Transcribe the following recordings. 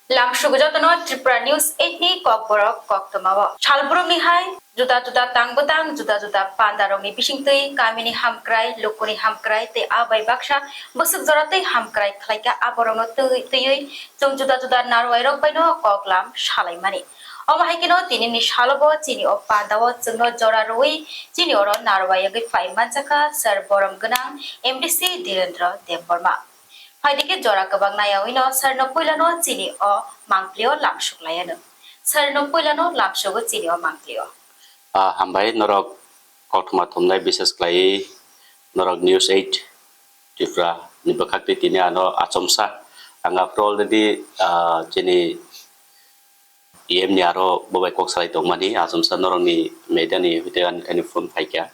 Lamshugo jotono Tripura News 8 ni kokborok koktomawo. Chalburong ni hai juta tangbotang juta pandarong ni bisingtui kamini hamkrai lokoni hamkrai te abai baksha busuk joratei hamkrai khlaika aborong tui jong juta narwai rok baino koklam salaimani. Omahikino tini ni shalobo chini o pandawo jengno jora roi chini oro narwai yagi fai manchaka sar borom ganang MDC Direndra Deborma. Haidike jora kabang nayawino sarno puilano chini o mangplio lamsuklayano. Sarno puilano lamsugo chini o mangplio. Hambai norok kothma thumnai bises klai norok news 8 Tripura ni bakhakti tini ano achomsa anga already chini ni aro bobai kok salai tongmani achomsa norok ni medani hutegan kani phone phaikya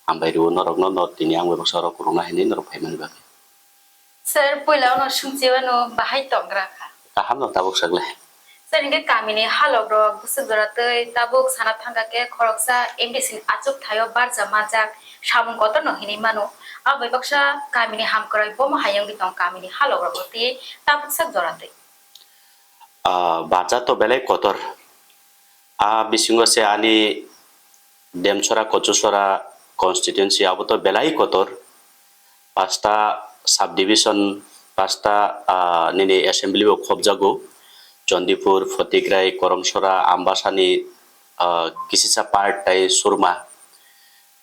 hambai ru norok no tini ang webok sorok kuruna hini norok phaiman ba Sir puilano sungjiwano bahai tongra kha. Hamno tabuk sagle Seringe kamini halogrok busuk joratei tabuk sana thangake khoroksa MDC achuk thayo barja majak samung koto no hini manu abai baksa kamini hamkrai bom hayang bitong kamini halogrok ti tabuk sak joratei. Baca to belai kotor bisingo se ani demchora kochusora constituency abo to belai kotor pasta subdivision pasta nini assembly o khobjago Jondipur Fotigrai Koromsora Ambasani kisisa part tai surma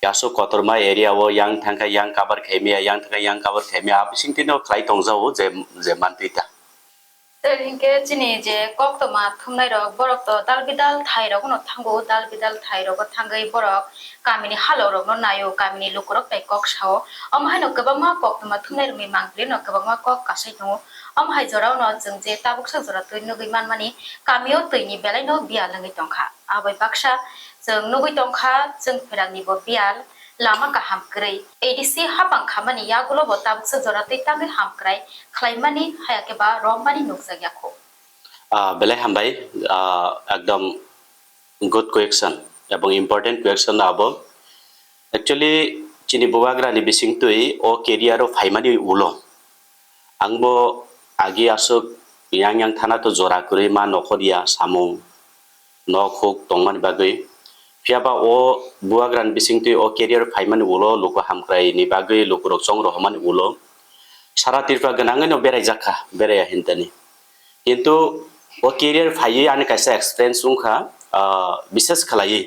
yaso kotorma area wo yang thangka yang kabar khemia yang thangka yang kabar khemia abisingtino khlai tongjao je mantita Seringe chini je koktoma thumnai rok borok to dalbidal thai rok no thango dalbidal thai rok thangai borok kamini halorok no nayo kamini lukurok tai kok sao amhai no kabama koktoma thumnai rok mi mangpli no kabama kok kasai no amhai jorao no jengje tabuk sa jora tui nugui manmani kamio tuini belai no bial langai tongkha abai baksa jeng nugui tongkha jeng pherangni bo bial lama kaham krei ADC hapang khamani yagulo bo tabuk sa jora tui tangai hamkrai khlaimani hayake ba rommani nukjagya kho belai hambai ekdom good question এবং important question abo actually chini buwagra ni bising tui o career o phaimani ulo angbo agi asuk yang thana to jora kuri ma nokhoria samung nokhuk tongmani bagai fiaba o buwagran bising tui o career phaimani ulo loko hamkrai ni bagai lokurok chong rohmani ulo sara tirpa ganangai no berai jakha berai hintani কিন্তু ও career phaiye ani kaisa experience ungkha বিশেষ khalai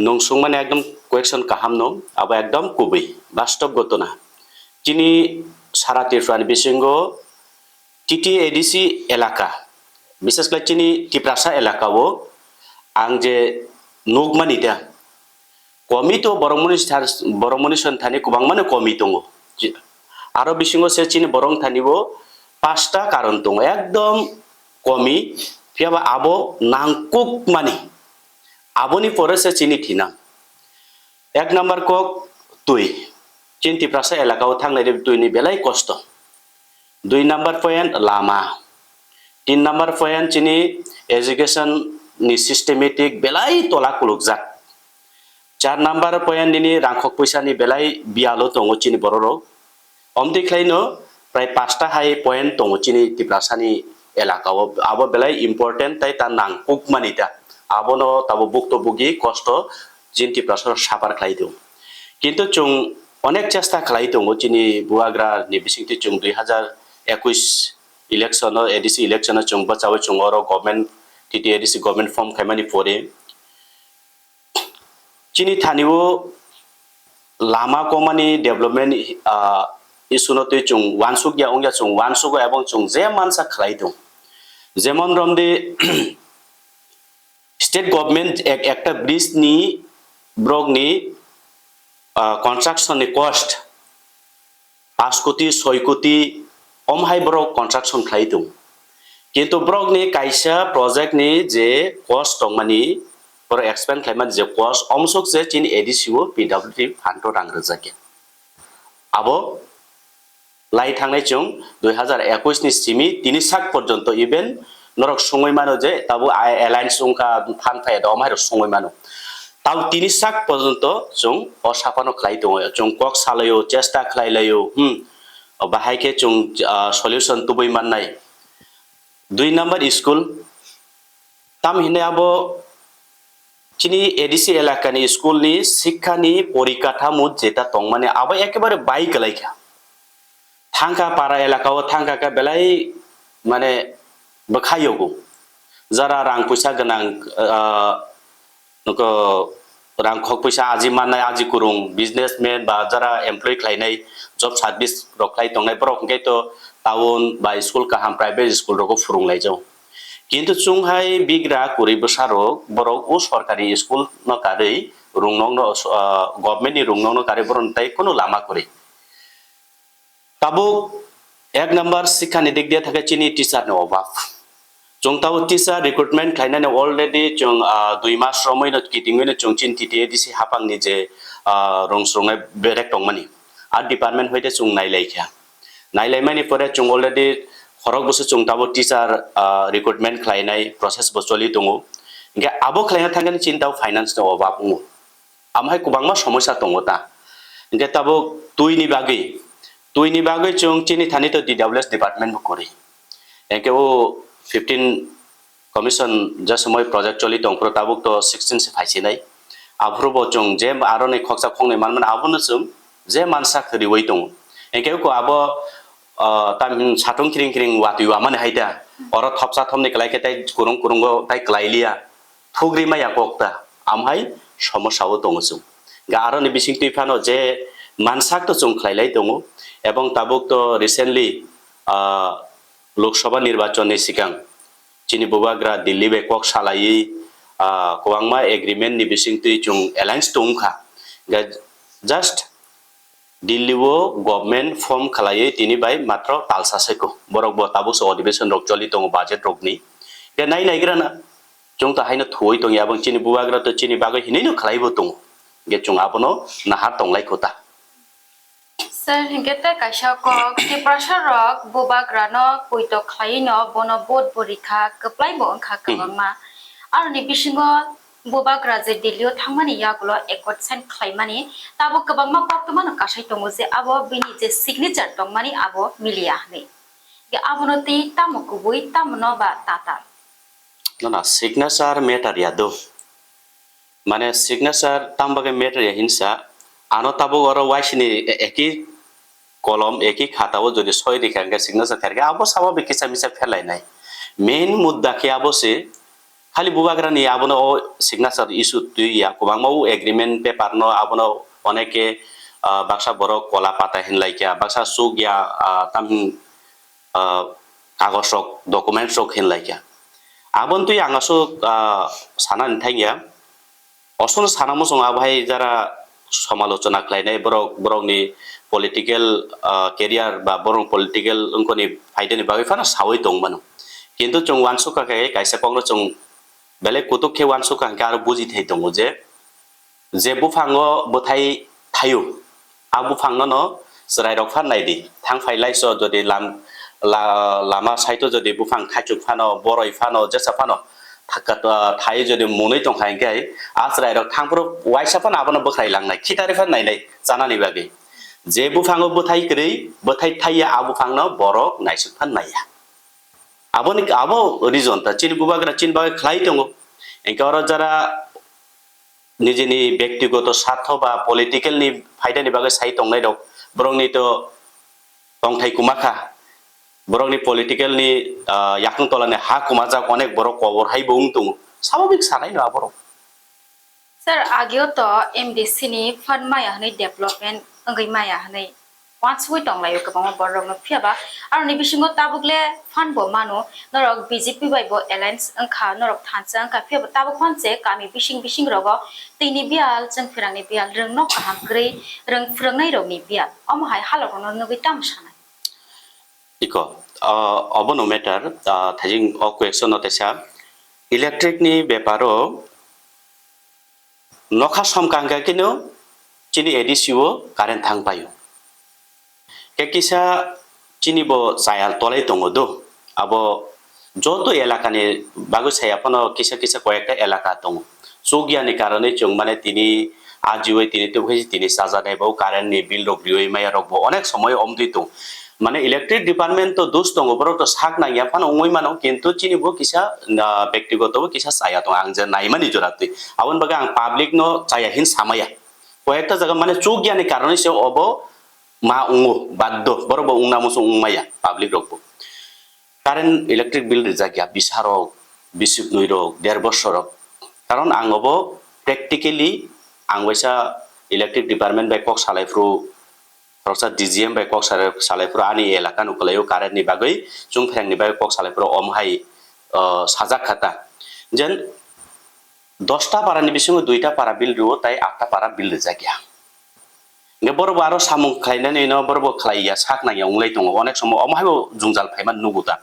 নংসুং মানে একদম question কাহাম no আবার একদম কুবই বাস্তব ঘটনা যিনি সারা ত্রিপুরানি বিসঙ্গ TT ADC এলাকা বিশেষ করে চিনি টিপ্রাসা এলাকাও আং যে নুগমানিটা কমি তো বরমনি সন্থানি কুবাং মানে কমি দङ আরো বিসঙ্গ সে চিনি বরং থানিবো পাঁচটা কারণ দङ একদম কমি ফিয়াবা আবো নাংকুক মানি aboni pore se chini thina ek number kok tui chinti prasa elaka o thangnai re tui ni belai kosto 2 number point lama 3 number point chini education ni systematic belai tola kulukjak 4 number point ni rangkhok paisa ni belai bialo tongo chini bororo omti khlaino prai 5ta hai point tongo chini tiprasa ni elaka o abo belai important tai ta nangkuk manita abono tabo bukto bugi kosto jinti prasar sabar khlai deu kintu chung onek chesta khlai dong chini buagra ni bisingti chung 2021 election ADC election chung bachawe chung oro government TT ADC government form khaimani pore chini thaniwo lama komani development isuno te chung wansuk ya ongya chung wansugo ebong chung je mansa khlai dong jemon romde state government একটা bridge নি ব্রগ নি construction নি cost 5 কোটি 6 কোটি অমহাই ব্রগ construction খাই দং কিন্তু ব্রগ নি কাইসা project নি যে কস্ট মানি পর এক্সপেন্ড খাইমান যে কস্ট অমসক যে চিন এডিসিও পিডব্লিউডি ফান্ড রাং রজাকে আবো লাই থাংনাই চং 2021 নি সিমি 3 সাক পর্যন্ত even norok songoi mano je tabu alliance ungka phan phai da omai songoi mano taw 3 sak porjonto chung osapano khlai dong chung kok salayo chesta khlai layo bahai ke chung solution tubui mannai 2 নম্বর school তাম হিনে আবো চিনি ADC এলাকানি স্কুলনি শিক্ষানি পরিকাঠামো যেটা তং মানে আবো একেবারে bike Laika thangka পাড়া এলাকাও থাঙ্কা বেলাই মানে বখাইগো যারা রাং পয়সা গোনাं নকো রাं खक पैसा आजि माननाय आजि कुरुं बिजनेसमेन बा जरा एमप्लय खालायनाय जब सार्भिस रखलाय तंनाय बरक तो टाउन बा स्कुल काहाम प्राइवेट स्कुल रको फुरुंलाय जाव किन्तु चुंहाय बिग्रा कुरि बसारो बरक ओ सरकारि स्कुल न कारै रुंनंग न गभर्नमेन्ट नि रुंनंग न कारै बरन ताय कोनो लामा करे ताबो एक नम्बर शिक्षा नि दिक दिया थाखाय चिनि टीचार नि अभाव जोंताव टीचार रिक्रुटमेंट खालायनानै अलरेडी जों 2 मास समयनो किटिङैनो जों चिन टिटिए दिसि हापांनि जे रंस्रंनाय बेरेक दंमानि आ डिपार्टमेंट होइते जों नायलायखा नायलायमानि परे जों अलरेडी खरक बसु जों ताबो टीचार रिक्रुटमेंट खालायनाय प्रोसेस बसलि दङ इनके आबो खालायना थांगोन चिन्ताव फाइनान्स नि अभाव दङ आमहाय गोबांमा समस्या दङ ता इनके ताबो तुइनि बागै जों चिनि थानितो डब्ल्यूएस डिपार्टमेंट बकरि इनके ओ 15 कमिशन जसमय प्रोजेक्ट चलि दं प्रताबुक तो 16 से फाइसिनाय आब्रुबो जों जे आरनै खक्सा खंनै मानमोन आबुनो जों जे मानसा खरिवै दं एके को आबो ताम साथुं खिरिं खिरिं वातुवा माने हायदा अर थपसा थमनै कलायके ताय कुरुं कुरुंगो ताय क्लाइलिया थुग्रि माया कक्ता आमहाय समस्याबो दं जों आरनै बिसिं तैफानो जे मानसाक तो जों क्लाइलाय दं एबं ताबुक तो रिसेंटली लोकसभा निर्वाचन सिगां चिनि बुबाग्रा दिल्ली बेकक सालायै गोबांमा एग्रीमेंट नि बिसिंतै जों एलायन्स दंखा जस्ट दिल्लीओ गभर्नमेंट फर्म खालायै तिनि बाय मात्र तालसासेको बरक बताबो सो अधिवेशन रक चलि दं बाजेट रकनि बे नायग्राना जों ताहायनो थोय दं याबं चिनि बुबाग्रा तो चिनि बागै हिनैनो खालायबो दं गे जों आबनो नाहा दंलाय खोता Sir, hingkete kaisa kok ti prasarok boba grano poito khlaino bono bot borikha keplai bo angkha kabangma aro ni bisingo boba graje dilio thangmani yagulo ekot sign khlaimani tabo kabangma paktomano kasai tongo je abo bini je signature tongmani abo milia hne ge abono ti tamo kubui tamono ba tata ना signature matter यादो माने signature तामबागे matter या हिंसा आनो ताबो अरो वाइसनि एकी कलम एकी खाताओ जदि सय रिखांगे सिग्नेचर थारगे आबो साबा बेकिसा मिसा फेलायनाय मेन मुद्दा के आबो से खाली बुबाग्रानि आबनो सिग्नेचर इशू तुइया गोबांमाव एग्रीमेंट पेपर न आबनो अनेके बाक्सा बर कला पाता हिनलायका बाक्सा सुगिया ताम कागज रक डकुमेंट्स रक हिनलायका आबन तुइ आंगासो सानानै थांगिया असन सानामो जों आबहाय जारा समालोचना खालायनाय बरकनि पलिटिकल केरियार बा बरं पलिटिकल उनकोनि फायदानि बागै फाना सावै दंमोन किन्तु जों वानसुकाके कायसे पावनो जों बेलेग कुतुके वानसुकाके आरो बुजि थाय दङ जे बुफाङो बोथाय थायो आ बुफाङनो न जराय रक फाननाय दि थां फायलायस जदि लामा साइतो जदि बुफां खाचुक फानो बरय फानो जेसा फानो थायो जदि मनै दंखायनोखाय आज्राय रक थांफ्रो वाइसाफान आबनो बोखाय लांनाय खिटारि फाननाय जानानै बागै जे बुफाङो बोथाय थायो आ बुफांनो बरक नायसुक फाननाया आबो रिजन ता चिन बुबाग्रा चिन बागै खालाय दङ एंके अर जारा निजेनि व्यक्तिगत स्वार्थ बा पलिटिकलनि फायदानि बागै साइ दंनाय दं बरंनि तो दंथाय कुमाखा बरंनि पलिटिकलनि याखं तलानि हा कुमाजा अनेक बरक कबर हाय बुं दङ स्वाभाविक सानाय ना बरक Sir, agio to MDC ni fund maya hne development ngai maya hne once we tong layo kabang borong no phiaba aro ni bisingo tabugle fund bo mano norok BJP bai bo alliance angkha norok thansa angkha phiaba tabuk khanse kami bising rogo tini bial jeng firangni bial reng nok kaham grei reng frengnai rok ni bial omo hai halok no ngi tam sana iko obono matter thajing o question no tesa electric ni beparo नखा समकांगा किनो चिनि एडिसिओ current थां पायो के किसा चिनि बो जायाल तलाय दङ दो अब जतो एलाकानि बागु सायापन किसा किसा कयेकटा एलाका दङ सुगियानि कारणे जों माने तिनि आजिवै तिनि तो तिनि साजानाय बाव कारेन्ट नि बिल रक रिवै माया रक अनेक समय अमदि दं মানে ইলেকট্রিক ডিপার্টমেন্ট তো দোষ দङ বরক তো সাক নাইয়া ফান ongoi mano কিন্তু চিনিবো কিসা ব্যক্তিগত কিসা চায়া দङ आं যে নাইমানি জরাতে আবন বাগে आं পাবলিক नो চায়া হিন সামায়া কয়েকটা জায়গা মানে চোখ জ্ঞানের কারণে সে অব মা উঙো বাধ্য বরব উংনামসো উংমায়া পাবলিক রকবো কারেন্ট ইলেকট্রিক বিল রিজাকিয়া বিসারক বিসিক নৈরক 1.5 বছরক কারণ आं অব প্র্যাকটিক্যালি आं বাইসা ইলেকট্রিক ডিপার্টমেন্ট বাই কক সালাইफ्रु Proksa DGM by Kok Salefro ani elaka nukulayo karet ni bagay jung phreng ni bagay Kok Salefro omhai sajak khata jen 10টা পারা ni bisingo 2টা পারা bill rio tai 8টা পারা bill rijagya nge boro baro samung khlainani no boro khlaiya sak na yang ulai tongo onek somo omhai bo jungjal phaiman nuguta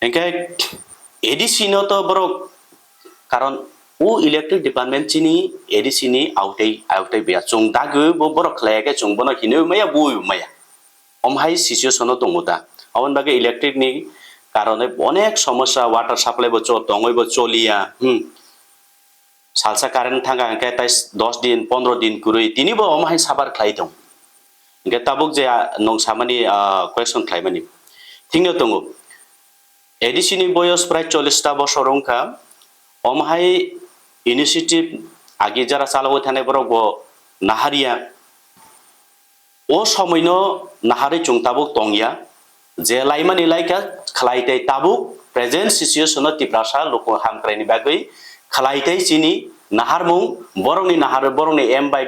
engke edisi no to boro karon ও electric department চিনি এডিসিনি আউটাই বিয়া চং দাগু বো বড় খলায়াকে চং বনো হিনে মায়া বই মায়া অমহাই সিচুয়েশনও দঙুতা অবন বাগে ইলেকট্রিক নি কারণে অনেক সমস্যা ওয়াটার সাপ্লাই বো দঙই বো চলিয়া সালসা কারেন্ট থাকা কে তাই 10 দিন 15 দিন কুরুই তিনি বো অমহাই সাবার খলাই দং গে তাবুক যে নং সামানি কোয়েশ্চন খাইমানি থিংনো দঙু এডিসিনি বয়স প্রায় 40টা বছর রংকা অমহাই ইনিশিয়েটিভ আগে যারা চালাবো থানে বড় নাহারিয়া ও সময়ন নাহারি চুং তাবুক টংয়া যে লাইমানি লাইকা খালাইতাই তাবুক প্রেজেন্ট সিচুয়েশন ত্রিপুরা লোক হামক্রাইনি বাগৈ খালাইতাই চিনি নাহারমুং বরংনি এম বাই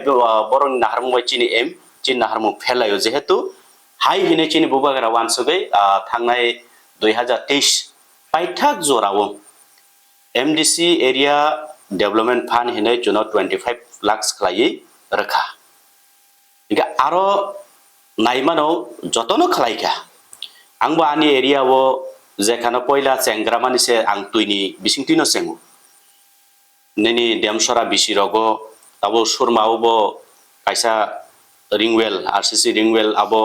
বরংনি নাহারমুং বাই চিনি এম চিনি নাহারমুং ফেলাयो যেহেতু হাই হিনে চিনি বুবাগারা ওয়ানসগৈ থাंनाय 2023 পাইথাক জরাও MDC area development fund hinai chuno 25 lakhs khlai rakha iga aro naimano jotono khlai kha angbo ani area wo jekhano poila chenggramani se ang tuini bisingtino sengu neni demsora bisirogo tabo surmao bo kaisa ringwell RCC ringwell abo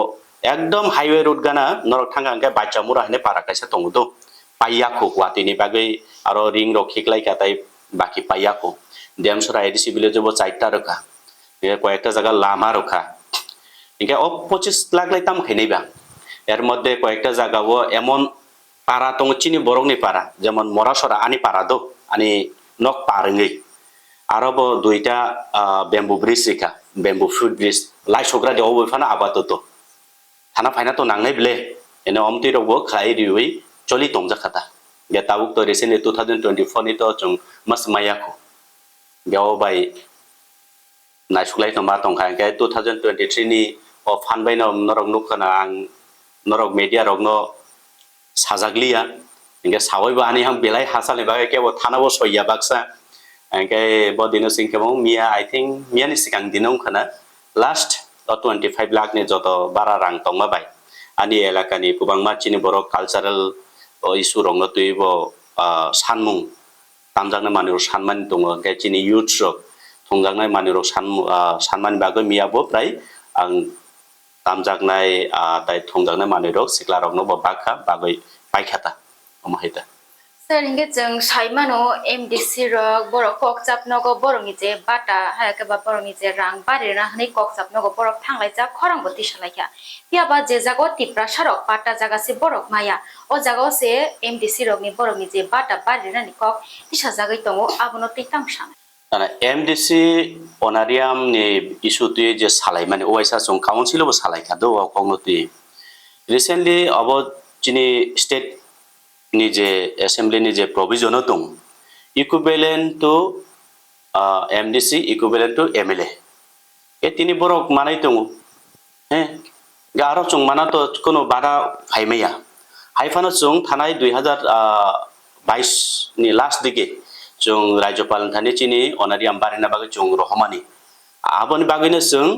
ekdom highway road gana norok thanga angke bachamura hine para kaisa tongudo paiyako watini bagai aro ring rok khiklai katai বাকি পাইয়াকো ড্যামসরা ADC ভিলেজে বো 4টা রাখা কয়েকটা জায়গা লামা রাখা ইনকে 25 লাখ লাইতাম খাইনাইবা এর মধ্যে কয়েকটা জায়গা ও এমন পারা তং চিনি বরংনি পারা যেমন মরাসরা আনি পারা দো আনি নক পারঙ্গই আরো বো 2টা ব্যাম্বু ব্রিজ রেখা ব্যাম্বু ফ্রুট ব্রিজ লাই সগ্রা দেও বইফানা আবাদতো থানা ফাইনা তো নাংনাই বলে এনে অমতি রবো খাই রিউই চলি তংজা খাতা ya tabuk to recently 2024 ni to chung mas mayako biao bai na sulai to ma tong kha ke 2023 ni o fan bai no norok nuk kana ang norok media rok no sajaglia inge sawai ba ani ham belai hasal ni ba ke bo thana bo soya baksa angke bo dino sing ke mo mia I think mia ni sikang dinong kana last 25 lakh ni joto bara rang tong ma bai ani elaka ni pubang ma chini borok cultural isu rong tuibo sanmung tamjangnai manirok sanmani tongo ke chini youth rok thongjangnai manirok sanmani bagoi miabo prai ang tamjaknai tai thongjangnai manirok sikla rok no bakha bagoi paikata omahita sir inge jeng saimano MDC rok borok kokchap nogo borongi je bata haike ba borongi je rang bari na hani kokchap nogo borok thanglai ja khorang boti salaikha piaba je jago tipra sarok bata jaga se borok maya o jago se MDC rok ni borongi je bata bari na ni kok tisa jagai tongo abono titam sang MDC onariam ni isu tuye je salai mane oisa song council bo salai kha do kongoti recently abo chini state ni je assembly ni je provision dong equivalent to MDC equivalent to MLA e tini borok manai tongo garo chung mana to kono bada phaimaya haifano chung thanai 2022 ni last dige chung rajyapal thani chini onariam barina bagai chung rohmani aboni bagine chung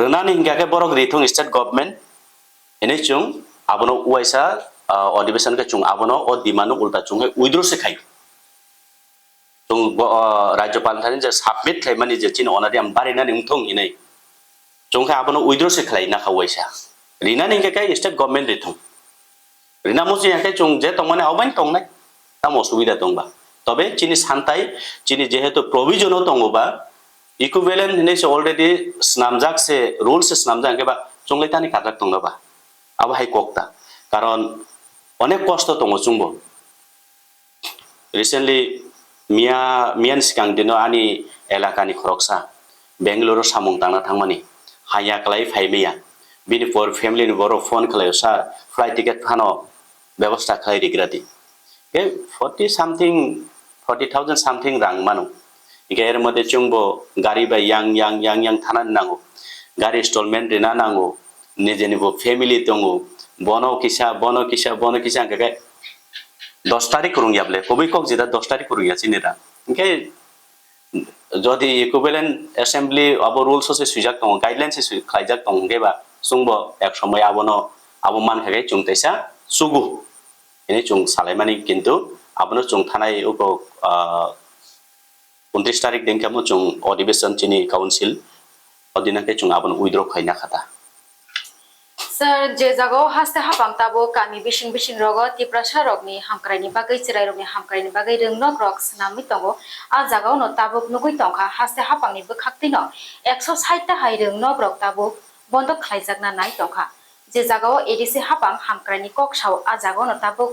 renani hingake borok rithong state government ene chung abono uaisa अधिवेशन के चुंग आबनो ओ दिमानो उल्टा चुंग उइद्रो से खाइ चुंग राज्यपाल थानि जे submit खाइमानि जे चिन अनारि आम बारिना निंथों इनै चुंग आबनो उइद्रो से खाइ ना खावैसा रिना निके के स्टेट गवर्नमेंट रिथों रिना मुसि याके चुंग जे तंगमाने आबाइन तंगनाय ताम असुबिदा दंबा तबे चिनि सानताय चिनि जेहेतु प्रोविजन दंगबा इक्विवेलेंट हिनै से अलरेडी स्नामजाक से रूल्स स्नामजाक के बा চংলাইতানি কাজাক দङबा আবো হাই kokta কারণ অনেক কষ্ট দङ जोंबो রিসেন্টলি मियान सिगां दिनो आंनि एलाकानि खरकसा बेंगलुरु सामुं थांना थांमानि हाया क्लाय फाइमिया बिनिफोर फेमिलिनि बर फोन खालायो सार फ्लाइट टिकेट फानो व्यवस्था खालाय दिग्रादि के 40 something 40,000 something रां मानो इके एर मध्ये जोंबो गारि बा yang थाना नांगौ गारि इनस्टलमेन्ट देना नांगौ निजेनिबो फेमिलि दङ बनो किसा के 10 तारिख रुंगियाबले कबि कक जिदा 10 तारिख रुंगिया सिनेरा इनके যদি ইকুইভ্যালেন্ট অ্যাসেম্বলি আব রুলস সে সুইজাক দङ গাইডলাইন সে খাইজাক দङ गेबा सुंबो एक समय आबो मानखाय चुंताइसा सुगु इनि चुं सालायमानि किन्तु आबनो चुं थानाय उको 29 तारिख दिनखामो चुं अधिवेशन चिनि काउन्सिल अदिनाके चुं आबनो उइद्र खायना खाता Sir, je jago haste hapang tabo kami bising rogo tiprasa rogni hamkraini bagai cirai rogni hamkraini bagai rengnok rok snami tongo a jago no tabuk nugui tongkha haste hapang ni bukhakti no 160 ta hai rengnok rok tabo bondo khlaijakna nai tongkha je jago edisi hapang hamkraini kok saw a jago no tabuk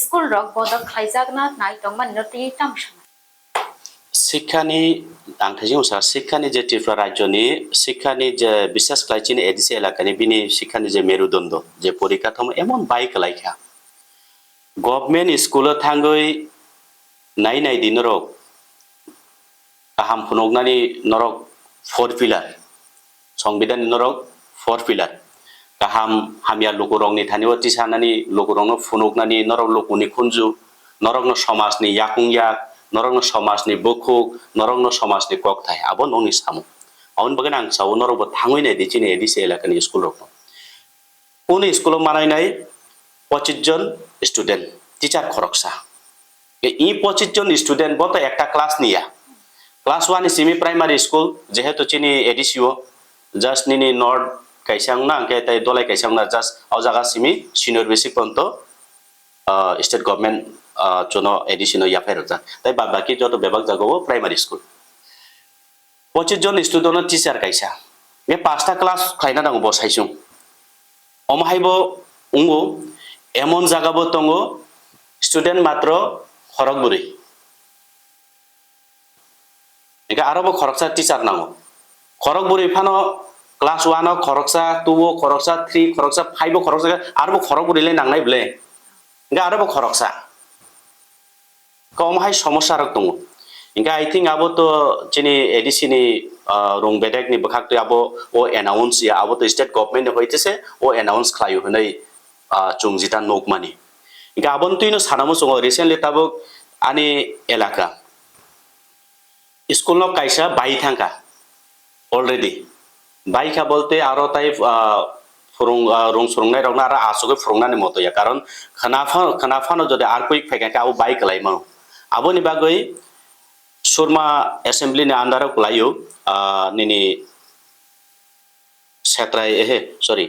school rok bondo khlaijakna nai tongman no ti tamsha শিক্ষানি आंथाइजों सा शिक्षानि जे त्रिपुरा राज्यनि शिक्षानि जे विशेष क्लाइचिनि ADC एलाकानि बिनि शिक्षानि जे मेरुदण्ड जे परिकाथम एमन bike लाइखा government school थांगै नाय दिनरक गाहाम फुनगनानि नरक 4 पिलार संविधान नरक 4 पिलार गाहाम हामिया लोगरंनि थानिव तिसानानि लोगरंनो फुनगनानि नरक लोकनि खुनजु नरकनो समाजनि याकुंयाक नरंनो समाजनि बुखुक नरंनो समाजनि ककथाय आबो नंनि सामु आउन बगन आं साव नरबो थांगैनाय दिचिनि एडिसि एलाकानि स्कुल रक कोन स्कुल मानायनाय 25 जन स्टुडेन्ट टीचार खरकसा इ 25 जन स्टुडेन्ट बत एकटा क्लास निया क्लास 1 सेमी प्राइमारी स्कुल जेहेतु चिनि एडिसिओ जस्ट निनि नॉर्थ काइसांना अंके ताय दलाय काइसांना जस्ट अजागा सिमी सिनियर बेसिक पन्त स्टेट गभर्नमेंट चुनो एडिसिनो याफेरजा ताई बाकी जो तो बेबाक जागो प्राइमारी स्कुल 25 जन स्टुडेन्ट टीचार काइसा बे पांचटा क्लास खायना दङ बसाइसुं अमहायबो उंगो एमन जागाबो दङ स्टुडेन्ट मात्र खरगबुरि एका आरोबो खरकसा टीचार नांगो खरगबुरि फानो क्लास 1 खरकसा 2 खरकसा 3 खरकसा 5 खरकसा आरोबो खरगबुरिले नांनाय ब्ले एका आरोबो खरकसा कमहाय समस्या रक दङ इनका आई थिंक आबो तो चिनि एडिसिनि रंग बेडेक नि बखाक्ति आबो ओ अनाउंस या आबो तो स्टेट गवर्नमेंट होइतेसे ओ अनाउंस खालायो हनै चुंजिता नोकमानि इनका आबन तुइनो सानामो सङ रिसेंटली ताबो आनि एलाका स्कुल न काइसा बाई थांका ऑलरेडी बाइका बोलते आरो ताई रंग सुरंनाय रंगना आरो आसुगे फुरंनानि मतया कारण खनाफानो जदि आर कोई फैका आबो बाइक लाइमो आबोनि बागै सुरमा एसेम्बली ने आन्दार लायो निनि सेट्राय एहे सॉरी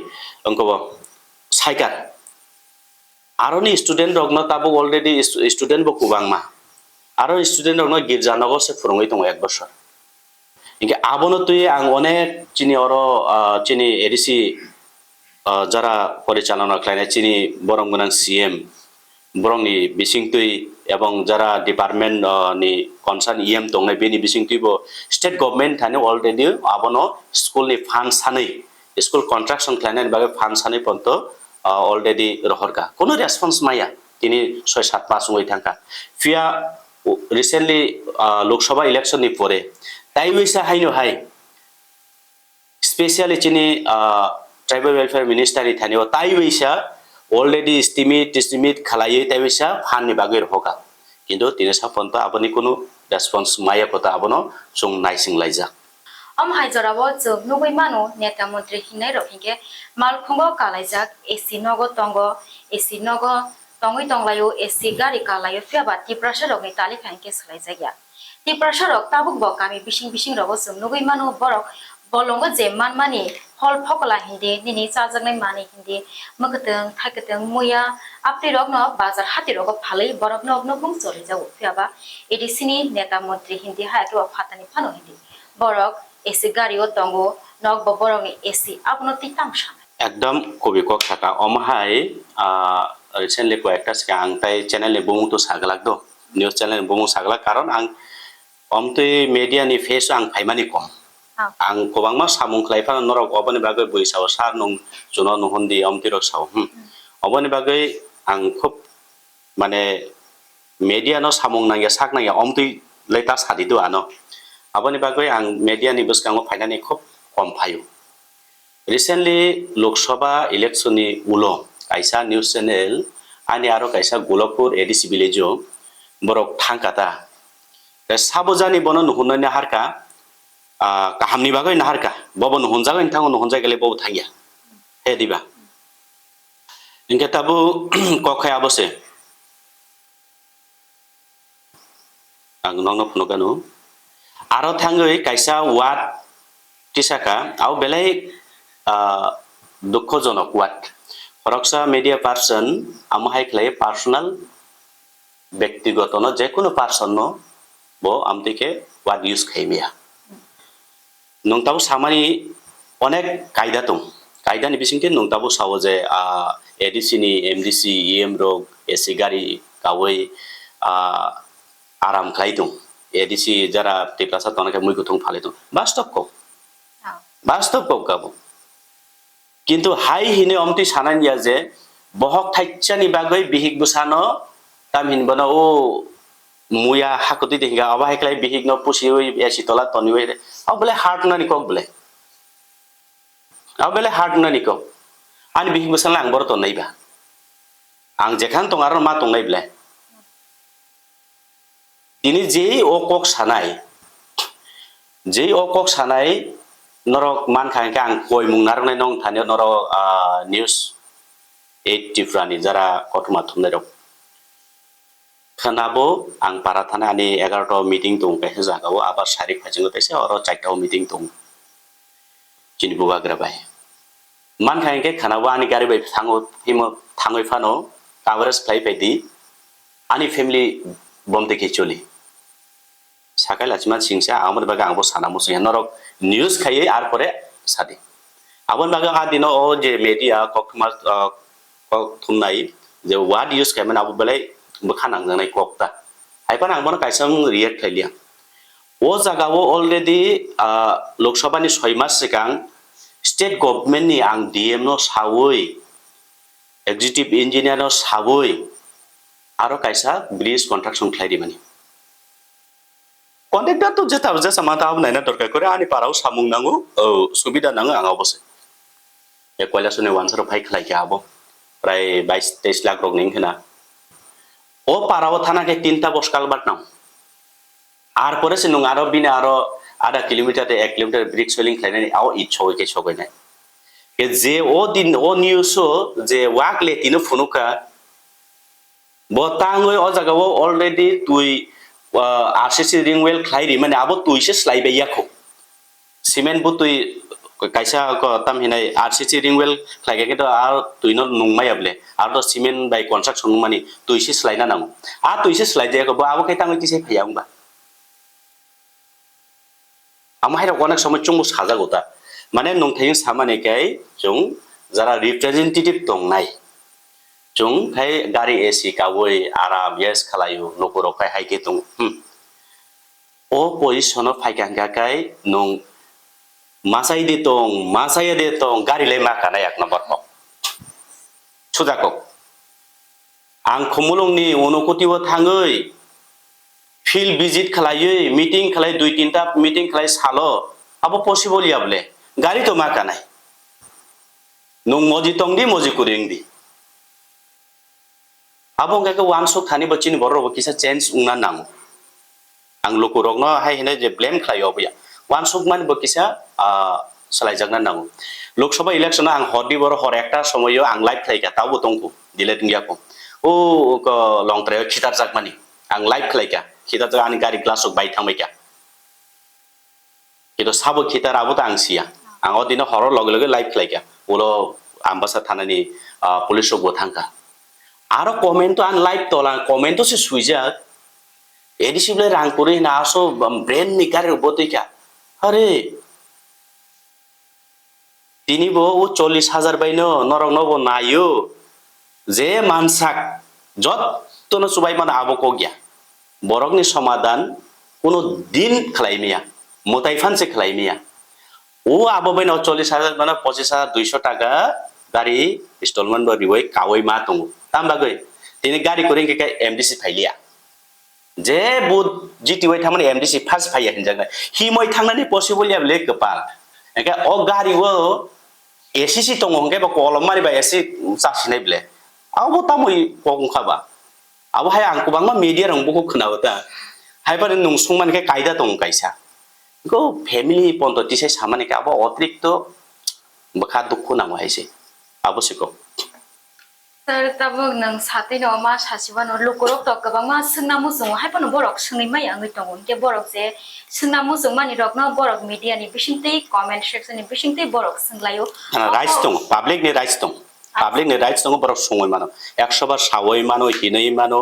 अंको साइकार आरोनि स्टूडेंट रगनो ताबो ऑलरेडी स्टूडेंट बो कुबांमा आरो स्टूडेंट रगनो गिरजानगर से फुरंगै दङ 1 बोसोर इनके आबोनो तुय आं अनेक चिनि अरो चिनि एडिसि जरा परिचालना खालायनाय चिनि बरंगोनां सीएम बरंनि बिसिंतुय एवं जरा डिपार्टमेंट नि कनसार्न ईएम दंनाय बेनि बिसिंतुयबो स्टेट गवर्नमेंट थाने अलरेडी आबोनो स्कुल नि फान्ड सानै स्कुल कन्स्ट्रक्शन खालायनाय बागै फान्ड सानै पन्त अलरेडी रहरका कोनो रेसपन्स माया तिनि 6-7 मास होय थांका फिया रिसेंटली लोकसभा इलेक्शन नि परे ताइवैसा हाइनो हाय स्पेशली चिनि ट्राइबल वेलफेयर मिनिस्टर नि थाने ताइवैसा ऑलरेडी एस्टिमेट खालायै ताइवैसा फाननि बागै रहका किन्तु तिनेसा पन्त आबनि कोनो रेसपन्स माया कथा आबनो जों नाइसिं लाइजा हाइजराबो जों नुबै मानो नेता मन्त्रि हिनाय रहिगे मालखुंगो कालाइजाक एसि नगो तंगो एसि नगो तंगै तंगलायो एसि गारि कालायो फियाबा तिप्रासा रगनि तालिखांके सलाय जाया तिप्रासा रग ताबुक बकामि बिसिं रगो जों नुबै मानो बरक बलंगो जे मानमानि हल फकला हिंदी निनि चाजगनाय मानि हिंदी मगतों थागतों मुया आपति रगनो बाजार हाति रगो फालै बरक नगनो बुं चले जाव फियाबा एडिसिनि नेता मन्त्रि हिंदी हायतो फातानि फानो हिंदी बरक एसि गारियो तंगो नग बरंनि एसि आपनो तिताम साना একদম কবি কক থাকা অমহাই রিসেন্টলি কয়েকটা সিগাं আं তাই channel ni bumung to saglak do news channel ni bumung saglak karon ang omtui media ni face ang phaimani kom ang kobangma samung khlaifa norok oboni bagai boisao sar nung juno nuhundi omti rok sao oboni bagai ang খুব মানে media no samung nangya sak nangya omtui leita sadi do ano aboni bagai ang media ni buskango phainani খুব kom phayo recently Lok Sabha election ni ulo kaisa news channel ani aro kaisa Golokpur ADC village o borok thangkata sabojani bono nuhunani harka kahamni bagai naharka bobo nuhunjagai thango nuhunjai gele bobo thangya he diba inke tabu kokhai abose ang nongno phunokanu aro thangoi kaisa wat tisaka au belai দুঃখজনক watt হরকসা media person আমহাই খেলাই personal ব্যক্তিগত ন যে কোনো person ন বো আমতিকে watt use খাইমিয়া নংতাবো সামানি অনেক কায়দা দं কায়দানি বিসিংতে নংতাবো সাও যে এডিসি ni এমডিসি ইএম রোগ এসি গাড়ি কাওই আরাম খাই দं এডিসি যারা টিপ্লাসা তনাকে মুইগুথং ফালে দं বাস্তব কো কাবো কিন্তু হাই হিনে অমতি সানানিয়া যে বহক থাইচ্চানি বাগৈ বিহিক বুসানো তাম হিনবনো ও মুয়া হাকতি দেহিগা অবা হেকলাই বিহিক ন পুসি ওই এসি তলা তনি ওই আও বলে হার্ট নানি কক বলে আও বলে হার্ট নানি কক আনি বিহিক বুসান আং বড় তো নাইবা আং যেখান তঙ্গার মা তংনাই বলে তিনি যেই ও কক সানাই যেই ও কক সানাই norok man khang kang koi mung narang nai nong thane norok news 8 Tripura jara kotuma thumne rok khanabo ang para thana ani 11 ta meeting tung pe jagao abar sarik phajing tese oro 4 ta meeting tung chini buga grabai man khang ke khanabo ani gari bai thango himo thangoi phano coverage fly paidi ani family bomte ke choli sakai lachman singsa amar baga angbo sanamo sing norok news খাইয়ে আর পরে সাদি আবন বাগা আদিনো ও যে media ককমা ককথুমনাই যে word use খাইমান Abu বেলাই বখানাং জানাই ককটা হাইপান আংবন কাইসাং react খাইলিয়া ও জাগাও অলরেডি লোকসভানি 6 মাস সিগাং state government ni ang DM no সাওই এক্সিকিউটিভ ইঞ্জিনিয়ার no সাওই আরো কাইসা ব্রিজ কন্ট্রাকশন খাইদি মানি কন্ট্রাক্টর তো যেটা যে সামাতা আব নাইনা দরকার করে আনি পারাও সামুং নাঙ্গু সুবিধা নাঙ্গু আং অবশ্যই এ কয়লাসনে 105 খালাই কে আবো প্রায় 22-23 লাখ রক নিং হেনা ও পারাও থানাকে 3টা বসকাল বাট নাও আর পরে সে নং আরো বিনে আরো আধা কিলোমিটার 1 কিলোমিটার ব্রিজ সোলিং খাইনানি আও ইচ্ছই কে ছগই নাই কে যে ও দিন ও নিউজো যে ওয়াকলে তিনো ফুনুকা বতাঙ্গই ও জাগাও অলরেডি তুই RCC ring well khlairi mane abo tuise slai be yakho cement bu tui kaisa ko tam hinai RCC ring well khlaiga ke to ar tuino nungmai able ar to cement by construction mani tuise slai na nang a tuise slai je ko abo kai tang tise phayang ba amai ro onek সময় chung saja gota mane nongthai samane kai chung jara representative tong nai chung khai gari AC kawoi aram yes khalayu nokoro kai haike tung o position of phaikanga kai nong masai de tong gari le ma kana 1 number ho chujako ang khumulong ni onokoti bo thangoi field visit khalayoi meeting khalai 2-3 ta meeting khalai salo abo possible yable gari to ma kana nong moji tong di moji kuring di abong ka wan sok thani bachini borro kisa change ungna nang ang lokorok no hai hene je blame khlayo bya wan sok man bo kisa salai jagna nang lok sabha election ang hodi bor hor ekta somoyo ang live khlaika tabu tongku delete ngia ko o ko long trail khitar jakmani ang live khlaika khitar jak ani gari glass ok bai thamai ka kito sabo khitar abo ta ang sia ang odino hor log log live khlaika ulo ambasa thanani police ok bo thangka আরো comment তো আন live তোলা comment তো সে সুইজা ADC বলে রাং করে না আসো brain নিকারে বতিকা আরে তিনিবো ও 40,000 বাইনো নরক নব নাইও যে মানসাক যত্তনো সুবাই মানে আবক গিয়া বরকনি সমাধান কোনো দিন খালাইমিয়া মোতাই ফানসে খালাইমিয়া ও আবো বাইনো 40,000 মানে 25,200 টাকা গাড়ি ইনস্টলমেন্ট বই কাওই মা দङ তামবাগৈ তিনি গাড়ি করে কে এমডিসি ফাইলিয়া যে বুদ জিটিওই थांमाने एमडीसी फार्स्ट फाइया हिनजांगा हि मय थांनानै पसिबल याबले कपाल एका अ गाड़ी वो एसीसी दङ हंगे बा कलम मारि बा एसी सासिनाय ब्ले आबो तामय पगंखाबा आबो हाय आंखौ बांमा मीडिया रंबोखौ खोनाबोता हायबार नंसुं मानके कायदा दं कायसा गो फैमिली पन्थतिसे सामाने का आबो अतिरिक्त बखा दुख नांगौ हायसे आबो सिको Sir, tabog nang sate no ma sasiba no lukurok to kabang ma sungna musung hai pano borok sungni mai ang itong ke borok je sungna musung mani rok no borok media ni bisingtei comment section ni bisingtei borok sunglayo rights दं public नि rights दं बरक सङै मानो 100 बार सावै मानो हिनै मानो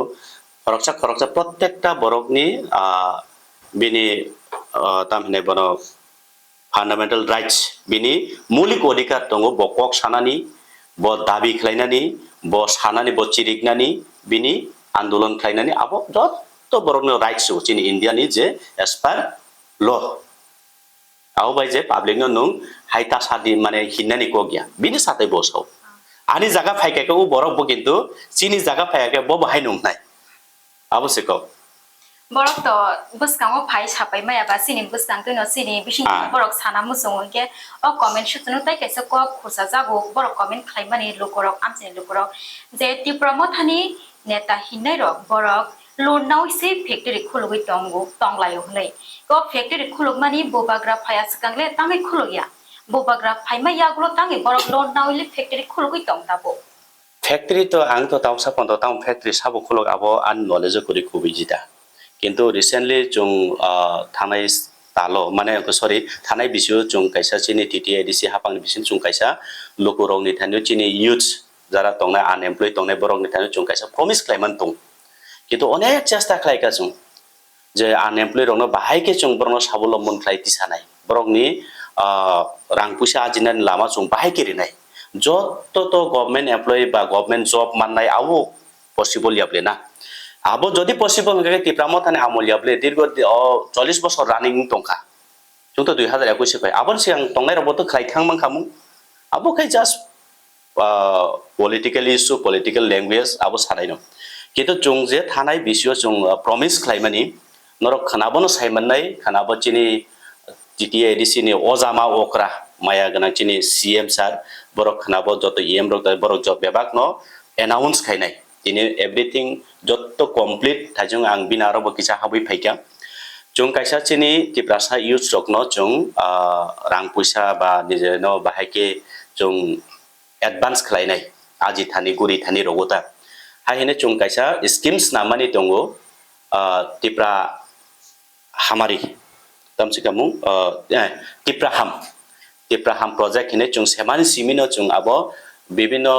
फरकसा प्रत्येकटा बरकनि बिनि तामहिने बनो फान्डामेन्टल rights बिनि मौलिक अधिकार दङ बकक सानानि ब दाबि खालायनानि ब सानानि ब चिरिकनानि बिनि आन्दोलन खालायनानि आबो जत्त बरकनि राइट्स चिनि इन्डियानि जे एस पार ल आउ बाय जे पाब्लिक नो नुं हाइता सादि माने हिन्नानि को गया बिनि साथै बसाव आनि जागा फायकायखौ बरक बो किन्तु चिनि जागा फायकाय बो बाहाय नुंनाय आवश्यक borok to buskango phai sapai maya ba sini buskang to no sini bising borok sana musung ke o comment section no tai kaisa ko khusa jago borok comment khlaimani lukorok amchini lukorok je Tripura thani neta hinai rok borok lornau se factory khulugui tongo tonglayo hnai ko factory khuluk mani bobagra phaya sakangle tangai khulugya bobagra phaima yagulo tangai borok lornau le factory khulugui tong tabo factory तो आं तो ताउसा पन्द ताउ factory साबो खुलक आबो आन knowledge करि खुबिजिदा किन्तु recently जों थानाय तालो माने सरी थानाय बिसु जों कायसा चिनि टीटीएडीसी हापांनि बिसिन जों कायसा लोकरंनि थानो चिनि यूथ जारा तंनाय अनएम्प्लॉयड तंनाय बरंनि थानो जों कायसा प्रमिस क्लाइमान दं किन्तु अनेक चेष्टा खालायका जों जे अनएम्प्लॉयड रंनो बाहायके जों बरनो साबलम्बन खालायति सानाय बरंनि रां पैसा आजिनानि लामा जों बाहायके रिनाय जत्त तो गवर्नमेंट एम्प्लॉय बा गवर्नमेंट जॉब माननाय आवो पसिबल याबले ना आबो जदि पसिबल नगे टिप्रामो थाने आमल याबले दीर्घ 40 बছর रानिं दंखा जों तो 2021 फाय आबो सिगां तंनाय रबो खायखां मान खामु आबो खाय just political issue political language आबो सानाय न किन्तु जों जे थानाय बिसियो जों प्रमिस खालायमानि नरक खानाबोनो सायमननाय खानाबो चिनि टीटीएडीसी नि अजामा ओकरा माया गना चिनि सीएम सार बरक खानाबो जत एम रक बरक जब बेबाक न अनाउंस खायनाय दिने एवरीथिंग जत कमप्लीट थाजों आं बिनारबो किसा हाबै फायका जों कायसा चिनि टिप्रासा यूथ रक न जों रां पैसा बा निजे न बाहायके जों एडवांस खालायनाय आजि थानि गुरि थानि रगता हायने जों कायसा स्कीम्स नामानि दंगो टिप्रा हामारि तमसिकामु टिप्रा हाम प्रोजेक्ट हिने जों सेमानि सिमिनो जों आबो विभिन्न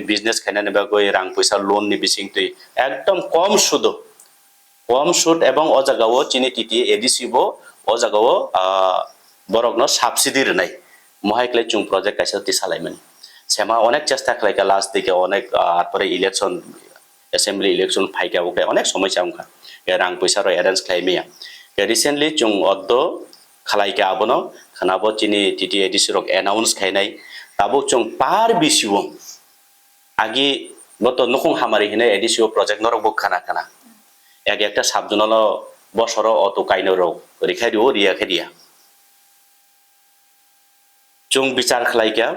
बिजनेस खायनानै बा गय रां पैसा लोन नि बिसिं तै एकदम कम सुद एवं अ जागाव चिनि टीटी एडीसी बो अ जागाव बरकनो सब्सिडी रनाय महायक्ले जों प्रोजेक्ट कायसा ति सालायमोन सेमा अनेक चेष्टा खालायका लास्ट दिके अनेक आतरे इलेक्शन असेंबली इलेक्शन फाइका ओके अनेक समस्या उनका रां पैसा र अरेंज खालायमिया रिसेंटली जों अद्दो खालायका आबनो खानाबो चिनि टीटी एडीसी रक अनाउंस खायनाय ताबो जों पार बिसिउ आगि गत नखं हामारि हिने एडीसीओ प्रोजेक्ट नरक खाना एक एकटा साबजनल बसर अटो काइनो रो रिखाय दिओ रिया खेदिया जों विचार खालायका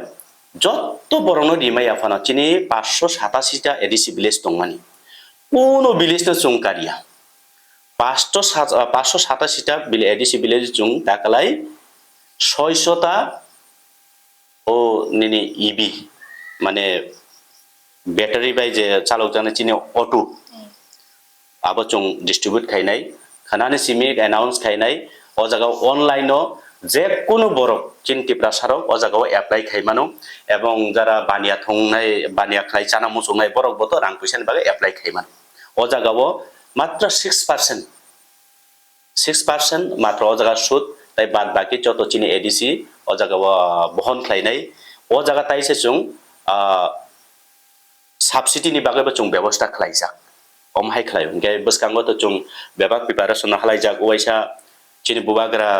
जत्त बरनो दिमाय आफाना चिनि 587 टा एडीसी विलेज दंमानि कोनो विलेज न जों कारिया 587 टा एडीसी विलेज जों ताकलाय 600 टा ओ निनि ईबी माने बैटरी बाय जे चालक जाने चिनि ऑटो आबो जों डिस्ट्रीब्यूट खायनाय खानानि सिमि अनाउंस खायनाय अ जागाव ऑनलाइन जे कोनो बरक चिन्तिप्रा सारक अ जागाव एप्लाई खायमानो एवं जारा बानिया थंनाय बानिया खाय जाना मुसुनाय बरक बतो रां पैसानि बागे एप्लाई खायमान अ जागाव मात्र 6% मात्र अ जागा सुद তাই বাদ বাকি যত চিনি এডিসি ও জায়গা বহন খাইনাই ও জায়গা তাইছে जों সাবসিডিनि बागैबो जों बेबस्था खालायजाक अमहाय खालाय ओमफ्राय बसकांगो तो जों बेबा प्रिपारेसन खालायजाक ओइसा चिनि बुबाग्रा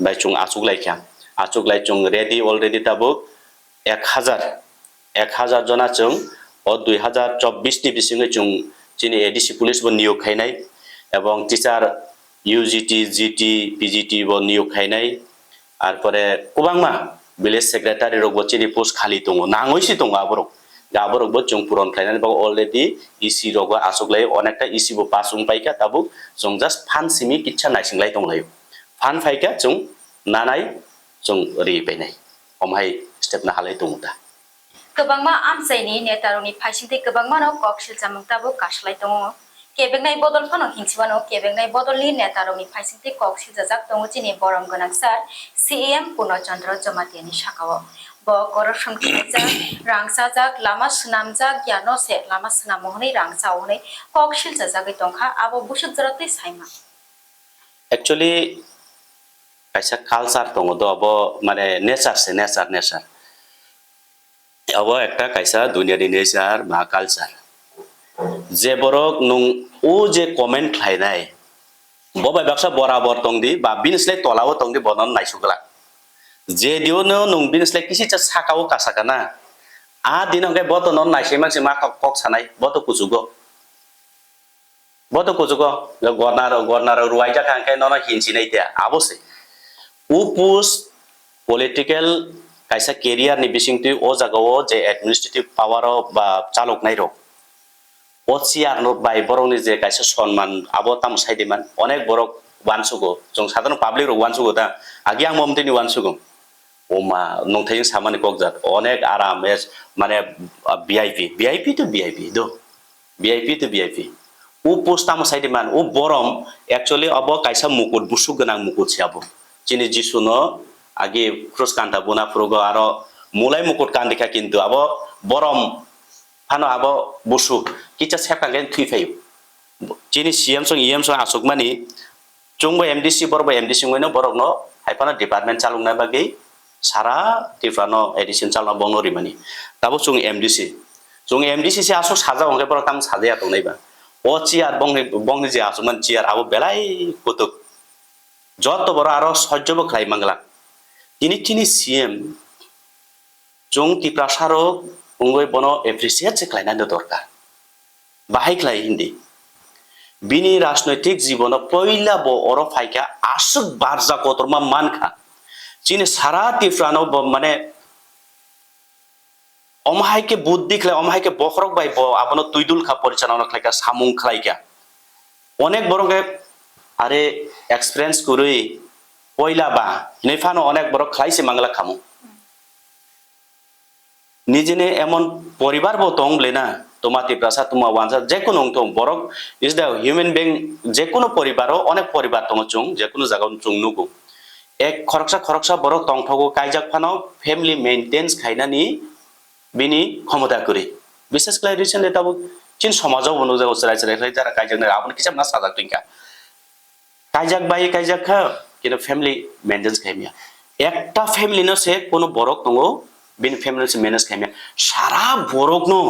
बाय जों आचुगलाय जों रेडि अलरेडि ताबो 1000 जना जों ओ 2024 नि बिसिङै जों चिनि एडिसि पुलिस बो नियोग खायनाय এবং টিচার ইউজিটি জিটি পিজিটি বো নিয়োগ খাইনাय আর পরে गोबांमा ভিলেজ সেক্রেটারি রগবো চিনি পোস্ট খালি दङ नाङैसो दङ आबरक गाबरकबो जों पुरन खायनानै बा अलरेडि इसि रगबो आसुगलाय अनेकटा इसि बो पासुं पाइका ताबु जों जास्ट फान सिमि किच्छा नायसिंलाय दंलायो फान फाइका जों नानाय जों रि बायनाय अमहाय स्टेपना हालाय दङ दा गोबांमा आमसाइनि नेतारनि फाइसिंथि गोबांमानो कक्सिल जामुंताबो कासलाय दङ केबेंनाय बदल फानो हिंसिबानो केबेंनाय बदलनि नेतारनि फाइसिंथि कक्सिल जाजाक दङ चिनि बरम गोनां सार सीएम पूर्णचंद्र जमातियानि साकाव ब करप्शन खालायजाक रांसाजाक लामा सुनामजाक गियानसे लामा सुनामहनै रांसावहनै कक्सिल जाजागै दंखा आबो बुसुक जरातै साइमा एक्चुअली कायसा कालचार दङ द अब माने नेचार अब একটা কাইসা দুনিয়াनि नेचार मा कालचार जे बरक नुं ओ जे कमेन्ट खायनाय बबाय बाक्सा बराबर तंदि बा बिनस्लाय तलाव तंदि बनन नायसुगला जे दिउनो नुं बिनस्लाय किसि चा साकाव कासाकाना आ दिनंगे बत नन नायसे मानसि मा कक सानाय बत कुजुगो गवर्नर रुवाइजा कांके नन हिनसिनाय त्या आबोसे उपुस पलिटिकल कायसा केरियार नि बिसिंति ओ जागाव जे एडमिनिस्ट्रेटिव पावर बा चालक नायरो ओसियार नो बाय बरंनि जे कायसा सन्मान आबो ताम साइदेमान अनेक बरक वानसुगो जों साधारण पब्लिक रो वानसुगो दा आगि आं ममतेनि वानसुगो ओमा नंथाय सामानि ककजात अनेक आराम एस माने वीआईपी टू वीआईपी उ पोस्टाम साइदेमान उ बरम एक्चुअली अब कायसा मुकुट बुसु गोनां मुकुट सियाबो चिनि जिसुनो आगे क्रस कांटा बुना फुरगो आरो मुलाय मुकुट कान्दिका किन्तु अब बरम फानो अब बुसु किचा सेकागेन थुइफायो चिनि सीएम सं ईएम सं आसुकमानि जोंबो एमडीसी बरबो एमडीसी मोनो बरकनो हाइफाना डिपार्टमेंट चालुंना बागै सारा टिफ्रानो एडिशन चालना बंगरि मानि ताबो जों एमडीसी से आसु साजा हंगे बर ताम साजाया दंनायबा ओ चियार बंगनि जे आसुमान चियार आबो बेलाय कुतुक जत बर आरो सह्यबो खालाय मांगला तिनि सीएम जों टिप्रासारो उंगै बनो एप्रिशिएट से खालायना दरकार बाहाय खालाय हिंदी बिनि राजनैतिक जीवन पहिला बो अर फाइका आसुक बारजा कतरमा मानखा चिनि सारा टिफ्रानो माने अमहायके बुद्धि खलाय अमहायके बखरक बाय ब आपनो तुइदुल खा परिचालना खलायका सामुं खलायका अनेक बरंगे आरे एक्सपीरियंस कुरुई पहिला बा नेफानो अनेक बरक खलायसे मांगला खामु निजेने एमन परिवार बो दंब्लेना तोमाति प्रासा तुमा वानसा जेकुनो दं बरक इज द ह्यूमन बीइंग जेकुनो परिवारो अनेक परिवार दङ जों जेकुनो जागाव जों नुगो एक खरकसा बरक तंथगो कायजाक फानो फैमिली मेंटेन्स खायनानि बिनि क्षमता करि विशेष क्लाय रिसेंटली ताबो चिन समाजाव बनो जागो सराय जारा कायजाकनो आबन किसा ना साजाक तिंका कायजाक खा किनो फैमिली मेंटेन्स खायमिया एकटा फैमिली न से कोनो बरक दङ बिन फैमिली से मैनेज खायमिया सारा बरक नो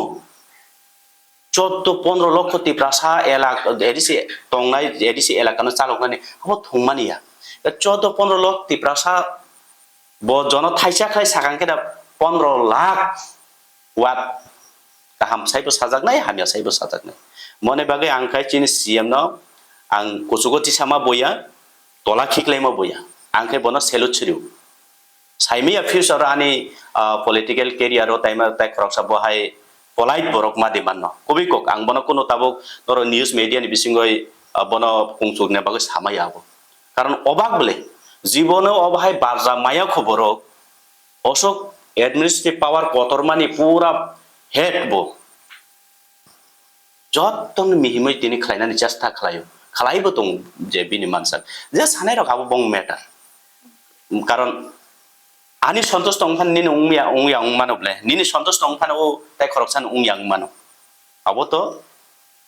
14-15 लक्ष टिप्रासा एलाका एडिसी तंनाय एडिसी एलाकानो चालकनानै अब थंमानिया 14-15 लक्ष टिप्रासा ब जन थाइसा खाय सागांके 15 लाख वाट गाहाम साइबो साजाकनाय हामिया साइबो साजाकनाय मने बागै आं खाय चिनि सीएम न आं कुसुगति सामा बया तला खिक्लायमा बया आं खाय बना सेलुट छिरिउ साइमिया फ्यूचर आनि पलिटिकल कैरियर टाइम ताइ खरकसा बहाय पलाइट बरक मा दिमान न कबिकक आं बना कोनो ताबक नर न्यूज मीडिया नि बिसिङै बना कुंसुगने बागै सामायाबो कारण अबाक बले जीवन अबहाय बारजा माया खबरक अशोक एडमिनिस्ट्रेटिव पावर कतरमानि पूरा हेड बो जतन मिहिमै तिनि खलायनानि चेष्टा खलायबो दं जे बिनि मानसा जे सानाय रक आबो बं मेटार कारण आनि सन्तोष तंफान निनि उंया मानोब्ले निनि सन्तोष तंफान ओ ताइ खरकसान उंया मानो आबो तो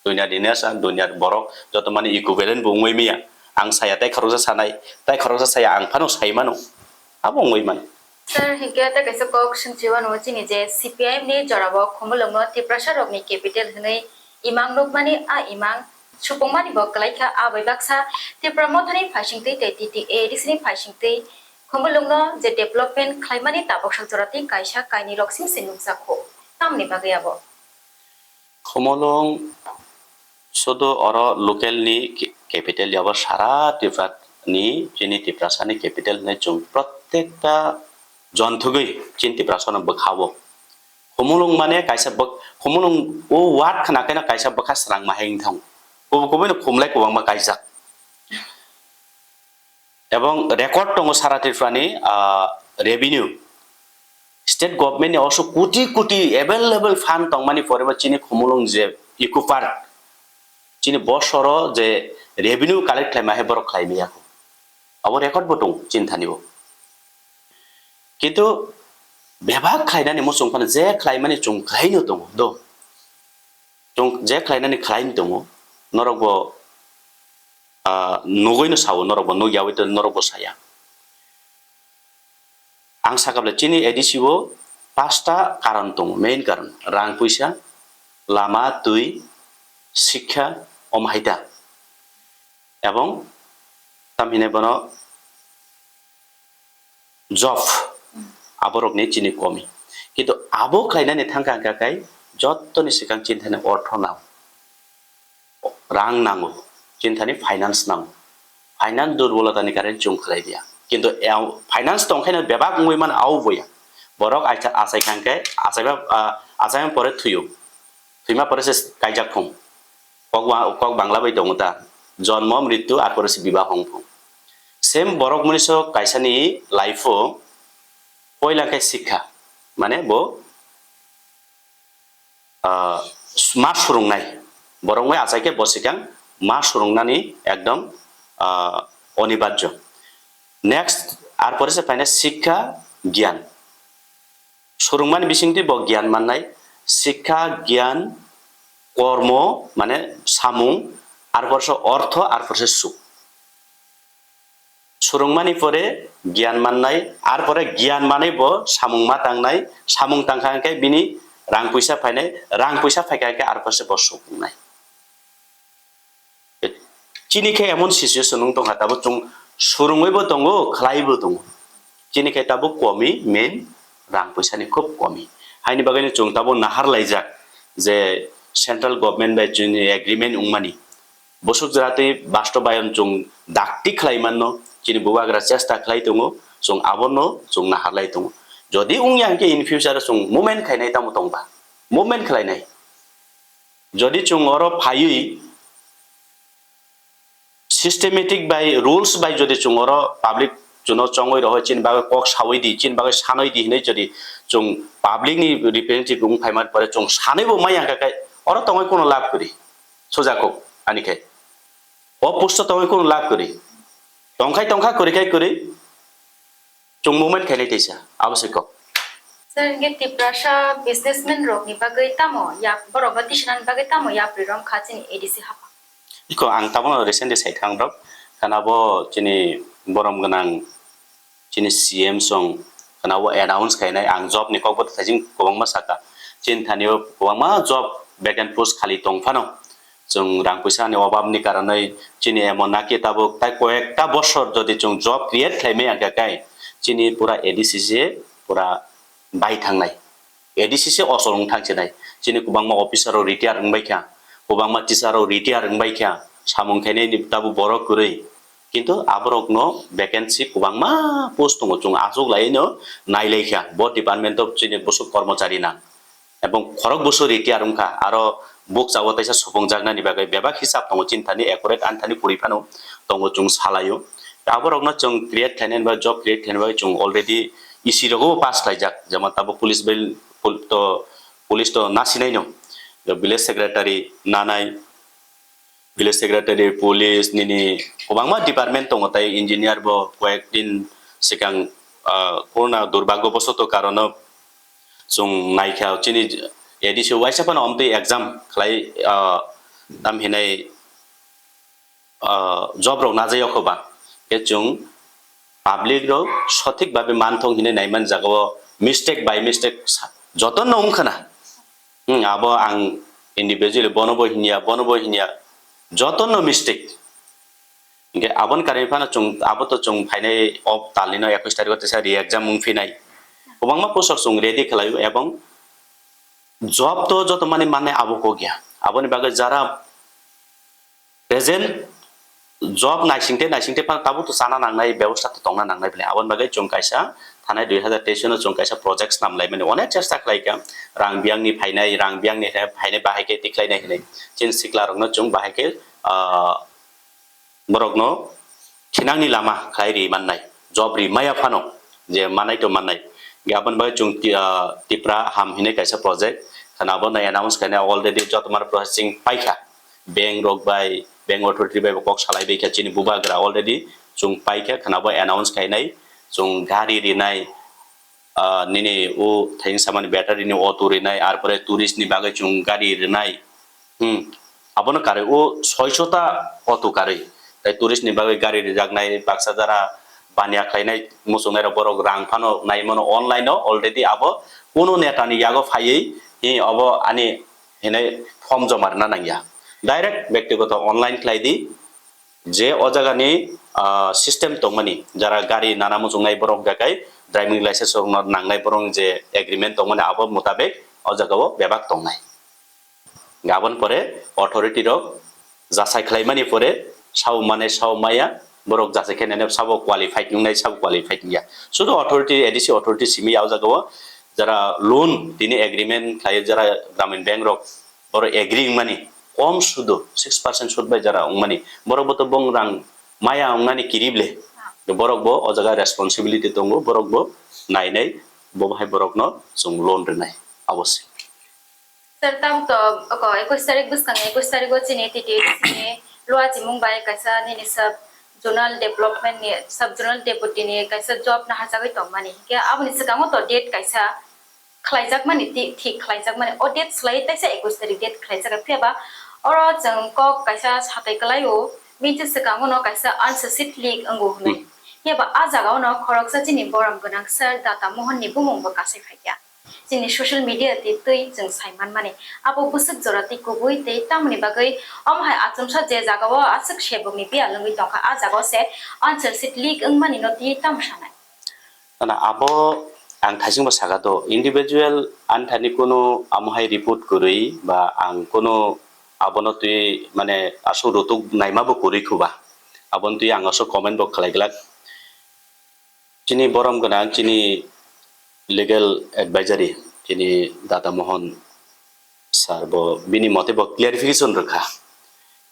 दुनिया दिनेसा दुनिया बरक जत माने इकुइवेलेंट बुंमै मिया ang saya tai kharoksa sanai tai kharoksa saya ang phano saimano abongoi man Sir, hingga ta kaisa kok singchiwa no chini je CPIM ni jorabo khomulungno Tripura rokni capital hnai imang nokmani a imang supongmani bo kalaikha abai baksa Tripura mothani phasingtei te TTA disni phasingtei khomulungno je development khlaimani tabok sakjorati kaisa kaini roksing sinukjakho tamni bagai abo khomolong শুধু or local নি capital যাব সারা ত্রিপুরা নি যিনি ত্রিপুরাসানি capital নে जों প্রত্যেকটা জন্তুগৈ চিন ত্রিপুরাসানো বখাবো খমুলং মানে কাইসা বক খমুলং ও ওয়াট খানাকেনা কাইসা বখা স্রাং মাহেং থাং কবকবই খমলাই কবাংমা কাইজাক এবং রেকর্ড দङ সারা ত্রিপুরানি revenue state government also crore crore available fund দংমানি ফরেবা চিনি খমুলং যে ইকো পার্ক চিনি বছর যে রেভিনিউ কালেক্ট খাইমাহে বড় খাইমিয়া আবার রেকর্ড বটং চিন্তানিব কিন্তু বেভাগ খাইনানি মসং ফানে যে খাইমানি চং খাইনো দङ দ চং যে খাইনানি খাইন দङ নরব নগৈনো সাও নরব নগিয়াवैत নরব সায়া आं साकाब्ला चिनि एडिसिबो पाँचटा कारण दङ मेन कारण रां पैसा लामा दुई शिक्षा अमहायदा এবং তামিনে বন জব আবরকনি চিনি কমি কিন্তু আবো খাইনানি থাঙ্কা কাকাই যতনি সিকাং চিন্তানি অর্থ নাও রাং নাঙ্গো চিন্তানি ফাইনান্স নাঙ্গো ফাইনান্স দুর্বলতাनि কারণে जों खालायदिया কিন্তু ফাইনান্স দंखायनो बेबाग मुयमान आवबया बरक आइसा आसायखांके आसायबा आसायम परे थुयो थुइमा परेसे काइजाक फं कक बांग्ला बाय दङ दा जन्म मृत्यु आर परेसे विवाह हंफं सेम बरक मनिसो काइसानि लाइफो पयलाके शिक्षा माने बो मा सुरुंनाय बरंगाय आसायके बसिकां मा सुरुंनानि एकदम अनिवार्य नेक्स्ट आर परेसे फाइने शिक्षा ज्ञान सुरुंगमान बिसिंति ब ज्ञान माननाय शिक्षा ज्ञान कर्म माने सामुं आर परसे अर्थ आर परसे सुख सुरुंगमानि परे ज्ञान माननाय आर परे ज्ञान माने ब सामुं मा तांनाय सामुं तांखांके बिनि रां पैसा फायखांके आर परसे ब सुखनाय चिनिखे एमन सिचुएशन दं हाताबो जों सुरुङैबो दङ खालायबो दङ चिनिखे ताबो कमी मेन रां पैसानि खूब कमी हायनि बागैनो जों ताबो नाहार लायजाक जे सेंट्रल गवर्नमेंट बाय जोंनि एग्रीमेंट उंमानि बसुक जाते बास्तबायन जों दाक्ति खालायमाननो चिनि बुवाग्रा चेष्टा खालाय दङ जों आबनो जों नाहार लाय दङ जदि उंयांके इन फ्यूचर जों मुभमेंट खायनाय तामो दंबा मुभमेंट खालायनाय जदि जों अरो फायै सिस्टेमेटिक बाय रूल्स बाय जदि चुंगर पब्लिक जुनो चंगै रह चिन बागै कक सावै दि चिन बागै सानै दि हिनै जदि जों पब्लिक नि रिप्रेजेंटेटिव बुं फाइमार परे जों सानैबो माय आंगाय अर तंगै कोनो लाभ करि सोजाको आनिखे ओ पोस्ट तंगै कोनो लाभ करि तंखा करि जों मुभमेंट खायनाय तैसा आवश्यक Sir, nge Tripura businessman rok ni bagai tamo ya boroba tisnan bagai tamo ya prirom khachini ADC hapa इको आं ताबो रिसेंटलि साइड थांब्रब कानाबो चिनि बरम गनां चिनि सीएम सं कानाबो अनाउंस खायनाय आं जॉब नि ककबो थाजिं गोबांमा साका चिन थानियो गोबांमा जॉब वेकेंट पोस्ट खालि दंफानो जों रां पैसानि अभाबनि कारनै चिनि एमना केताबो ताय कयेकटा बছর जदि जों जॉब क्रिएट खालामनाय आगाय चिनि पुरा एडीसीसी पुरा बाय थांनाय एडीसीसी असरं थांसिनाय चिनि गोबांमा अफिसार रिटायार होनबायखा गोबांमा टीचार रिटायार होनबायखा सामुं खायनाय ताबो बर गुरै किन्तु आबरकनो वैकेंसी गोबांमा पोस्ट दङ जों आजक लायनो नायलायखा ब डिपार्टमेंट अफ चिनि बसु कर्मचारी ना एबं खरक बसु रिटायार होनखा आरो बुक जावतायसा सुफुंजागनानि बागै बेबा हिसाब दङ चिन्तानि एक्युरेट आन्थानि पुरिफानो दङ जों सालायो आबरकनो जों क्रिएट खायनाय बा जॉब क्रिएट खायनाय जों अलरेडी इसी रगो पास लायजाक जमा ताबो पुलिस बिल तो नासिनाय नो विलेज सेक्रेटारि नानाय विलेज सेक्रेटारि पुलिस निनि गोबांमा डिपार्टमेंट दङ ताय इंजिनियर बो कयेक दिन सिगां कोरोना दुर्भाग्यवशत कारण जों नायखा चिनि एडिसि वाइसाफान अमते एग्जाम खालाय दाम हिनाय জব রক নাজায় খবা কে जों পাবলিক রক সঠিকভাবে মানথং হিনে নাইমান জাগাও মিস্টেক বাই মিস্টেক যতন নংখানা আবো আং ইন্ডিভিজুয়ালি বনবো হিনিয়া যতন মিস্টেক ইনকে আবন কারিফানা जों আবো তো जों ফাইনাই অফ তালিনো 21 তারিখ তেসা রি एग्जाम মুংফিনাই गोबांमा पोस्टक जों रेडि खालायो এবং जब तो যত মানে আবো গিয়া আবনি বাগে যারা প্রেজেন্ট जब नाइसिंते ताबो तो साना नांनाय व्यवस्था तो तंगना नांनाय बले आबन बागै जों कायसा थानाय 2023 नो जों कायसा प्रोजेक्ट्स नामलाय माने अनेक चेष्टा खालायका रां बियांनि फायनाय बाहायके तिख्लायनाय हनै चिन सिक्ला रंनो जों बाहायके बरगनो थिनांनि लामा खायरि माननाय जब रि माया फानो जे मानाय तो माननाय गाबन बागै जों टिप्रा हाम हिनै कायसा प्रोजेक्ट खानाबो नाय अनाउंस खायना अलरेडी जतमार प्रोसेसिंग पाइखा बैंक रक बाय बैंक अथॉरिटी बाय कक सालाय बेखा चिनि बुबाग्रा अलरेडी जों पाइखा खानाबो अनाउंस खायनाय जों गारि रिनाय निनि ओ थाइन सामानि बैटारि नि अटो रिनाय आर परे टूरिस्ट नि बागै जों गारि रिनाय आबनो कारे ओ 600 ता अटो कारै ताय टूरिस्ट नि बागै गारि रिजागनाय बाक्सा जारा बानिया खायनाय मुसुनाय बरक रां फानो नाय मनो अनलाइन अलरेडी आबो कोनो नेतानि यागो फायै हि अबो आनि हेनै फर्म जमारना नांगिया डायरेक्ट व्यक्तिगत ऑनलाइन क्लाइदी जे अजागानि सिस्टेम तंगमानि जरा गाड़ी नाना मुजुंनाय बरं गाकाय ड्राइविंग लाइसेंस नांनाय बरं जे एग्रीमेंट तंगमानि आबो मुताबिक अजागाव बेबाक तंगनाय गाबन परे अथॉरिटी रो जासाय खालायमानि परे साव माया बरक जासाय खेनाने साबो क्वालिफाइड नुनाय साबो क्वालिफाइड गया सुदो अथॉरिटी एडीसी अथॉरिटी सिमि आजागाव जरा लोन दिनि एग्रीमेंट खाय जरा ग्रामीण बैंक रो और एग्री मानि कम सुदो 6% सुद बाय जरा उमानि बरकबो तो बंग रां माया उमानि किरिबले बरकबो अजागा रेस्पॉन्सिबिलिटी दंगो बरकबो नायनाय बहाय बरकनो जों लोन रिनाय अवश्य सर तम तो को 21 तारिख बुसकांग 21 तारिख को चिने टिटी ने लोआ चिमुंग बाय कैसा नि सब जोनल डेवलपमेंट ने सब जोनल डेपुटी ने कैसा जॉब ना हाजागै तो माने के अब नि सकांग तो डेट कैसा खलाइजाक माने ठीक खलाइजाक माने ओ डेट स्लाइ तैसा 21 तारिख डेट खलाइजाक फेबा और जों को कैसा साथै कलायो मिन्थे सकांग न कैसा आनससिट लीग अंगो हनै हेबा आ जागाव न खरकसा चिनि बरम गोनां सर दाता मोहन नि बुमुंबो कासै फाइया जोंनि ससियल मीडिया ते तै जों साइमान माने आबो बुसक जराति गुबै ते तामनि बागै अमहाय आचमसा जे जागाव आसक शेबनि बिया लंगै दंखा आ जागाव से आनससिट लीग अंग मानि न ति तामसानाय ना आबो आं थाइसिंबो सागातो इंडिविजुअल आनथानि कोनो आमहाय रिपोर्ट करै बा आं कोनो आबनो तुई माने आसो रतुक नायमाबो करै खुबा आबन तुई आं आसो कमेन्ट बक खालायगला चिनि बरम गोनां चिनि लीगल एडवाइजरी चिनि दादा मोहन सर बो बिनि मते बो क्लियरिफिकेशन रखा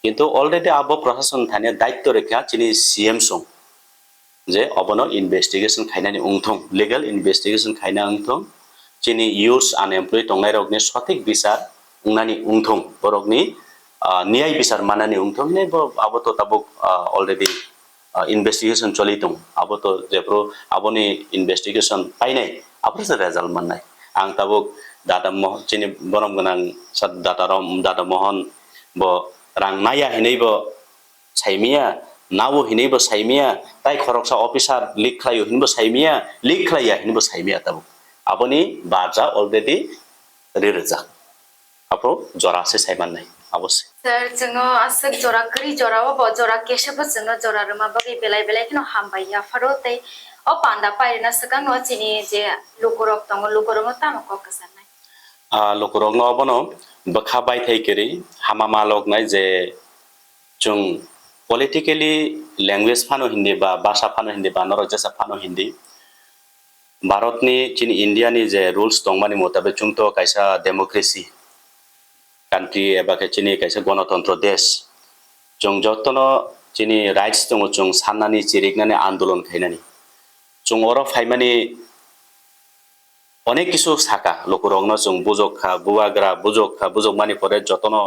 किंतु अलरेडी आबो प्रशासन थाने दायित्व रेखा चिनि सीएम सं जे अबनो इन्वेस्टिगेशन खायनानि उंथं लीगल इन्वेस्टिगेशन खायना उंथं चिनि यूथ अनएम्प्लॉय तंगनाय रगनि सঠিক বিচার उंनानि उंथं बरकनि न्याय বিচার मानानि उंथं ने आबो तो ताबो अलरेडी इन्वेस्टिगेशन चलि दं आबो तो जेप्रो आबोनि इन्वेस्टिगेशन पाइनाय आबोसो रिजल्ट मोननाय आं ताबो दादा मोहन चिनि बरम गोनां सद दादा मोहन बो रां नाया हिनैबो साइमिया नावो हिनैबो साइमिया ताइ खरकसा अफिसार लिक खालायो हिनबो साइमिया लिक खालाया हिनबो साइमिया ताबो आबोनि बाजा अलरेडी रिरजा आपो जरासे साइमाननाय अवश्य सर जोङो आसक जरा करि जराव ब जरा केशब जोङो जरा रमा बगे बेलाय खनो हामबाय या फरोते अ पांदा पाइना सकां न चिनि जे लोकरक दङ लोकरम तामक कसानाय लोकरक न अबनो बखा बाय थाइकेरि हामा मालक नाय जे जों पॉलिटिकली लैंग्वेज फानो हिंदी बा भाषा फानो हिंदी बा नरजसा फानो हिंदी भारतनि चिनि इंडियानि जे रुल्स दं मानि मुताबिक जों तो कैसा डेमोक्रेसी कान्ट्री एबा चिनि कैसा गणतंत्र देश जों जतनो चिनि राइट्स दङ जों साननानि चिरिकनानि आन्दोलन खायनानि जों अर फाइमानि अनेक किसु साका लोकरंनो जों बुजखा बुजक मानि परे जतनो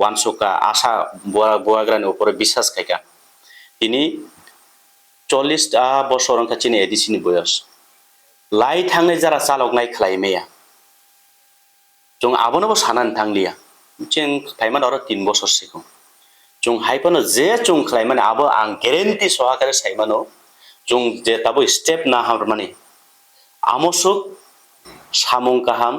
वानसुका आशा बुआग्रानि ऊपर বিশ্বাস खायका तिनि 40 बছर अंका चिनि एडिसिनि बयस लाई थांनाय जरा चालकनाय खालायमेया जों आबोनबो सानानै थांलिया जों फाइमान आरो 3 बছर सिगां जों हाइपनो जे जों खालामने आबो आं गेरेन्टी सहकारे साइमानो जों जे ताबो स्टेप ना हार माने आमसुक सामुं काहाम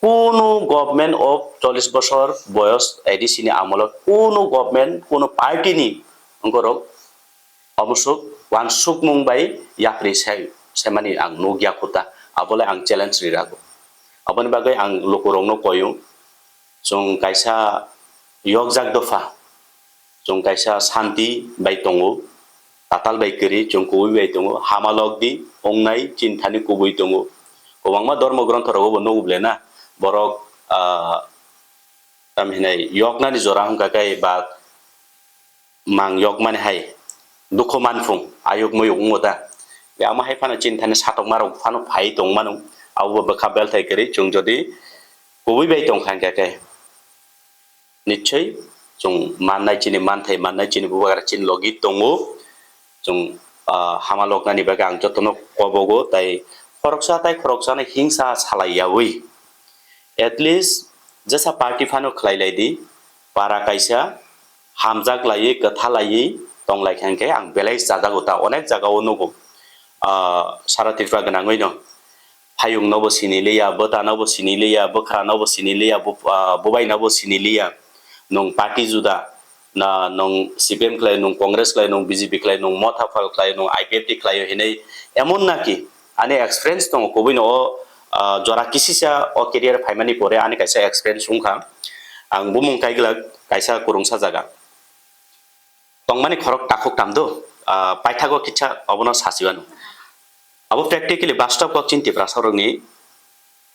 কোনো গভর্নমেন্ট অফ 40 বছর বয়স এডিসিনি আমলত কোনো গভর্নমেন্ট কোনো পার্টিনি অঙ্গরক অবসুক ওয়ান সুক মুম্বাই ইয়াপ্রি সাই সেমানি আং নগিয়া খুতা আবলে আং চ্যালেঞ্জ রিরাগো আবনি বাগৈ আং লোকরংনো কয়ু जों कायसा यगजाक दफा जों कायसा शान्ति बाय दङो ताताल बायकरि जों कुबै बाय दङो हामालगदि अंनाय चिन्तानि कुबै दङो गोबांमा धर्म ग्रन्थरावबो नोब्लेना borok tamhinai yoknani jora hungkakai ba mang yokmani hai dukho manfung ayok moy ungota be ama hai phana chintani satok marok phano phai tong manu awu ba khabel thai kari chung jodi kubi bai tong khangkakai nichoi chung mannai chini manthai mannai chini bubagar chin logi tongo chung hamaloknani baga ang jotono kobogo tai khoroksa na hingsa salaiyawi at least jasa party phano khlailai para kaisa hamjak lai katha lai tong lai khangke ang belai jaga gota onek jaga onogo sara Tripura ganangoi no phayung nobo siniliya bota nobo siniliya bokra nobo siniliya bobai nobo siniliya nong party juda na nong CPM khlai nong Congress khlai nong BJP khlai nong motha phal khlai nong IPFT khlai hinai emon naki ane experience tong kobino jora kisisa o career faimani pore ani kaisa experience ungkha ang bumung kaigla kaisa kurungsa jaga tongmani khorok takok tamdo paithago kicha obono sasiwanu abo practically bastop kok chin Tripura sorongni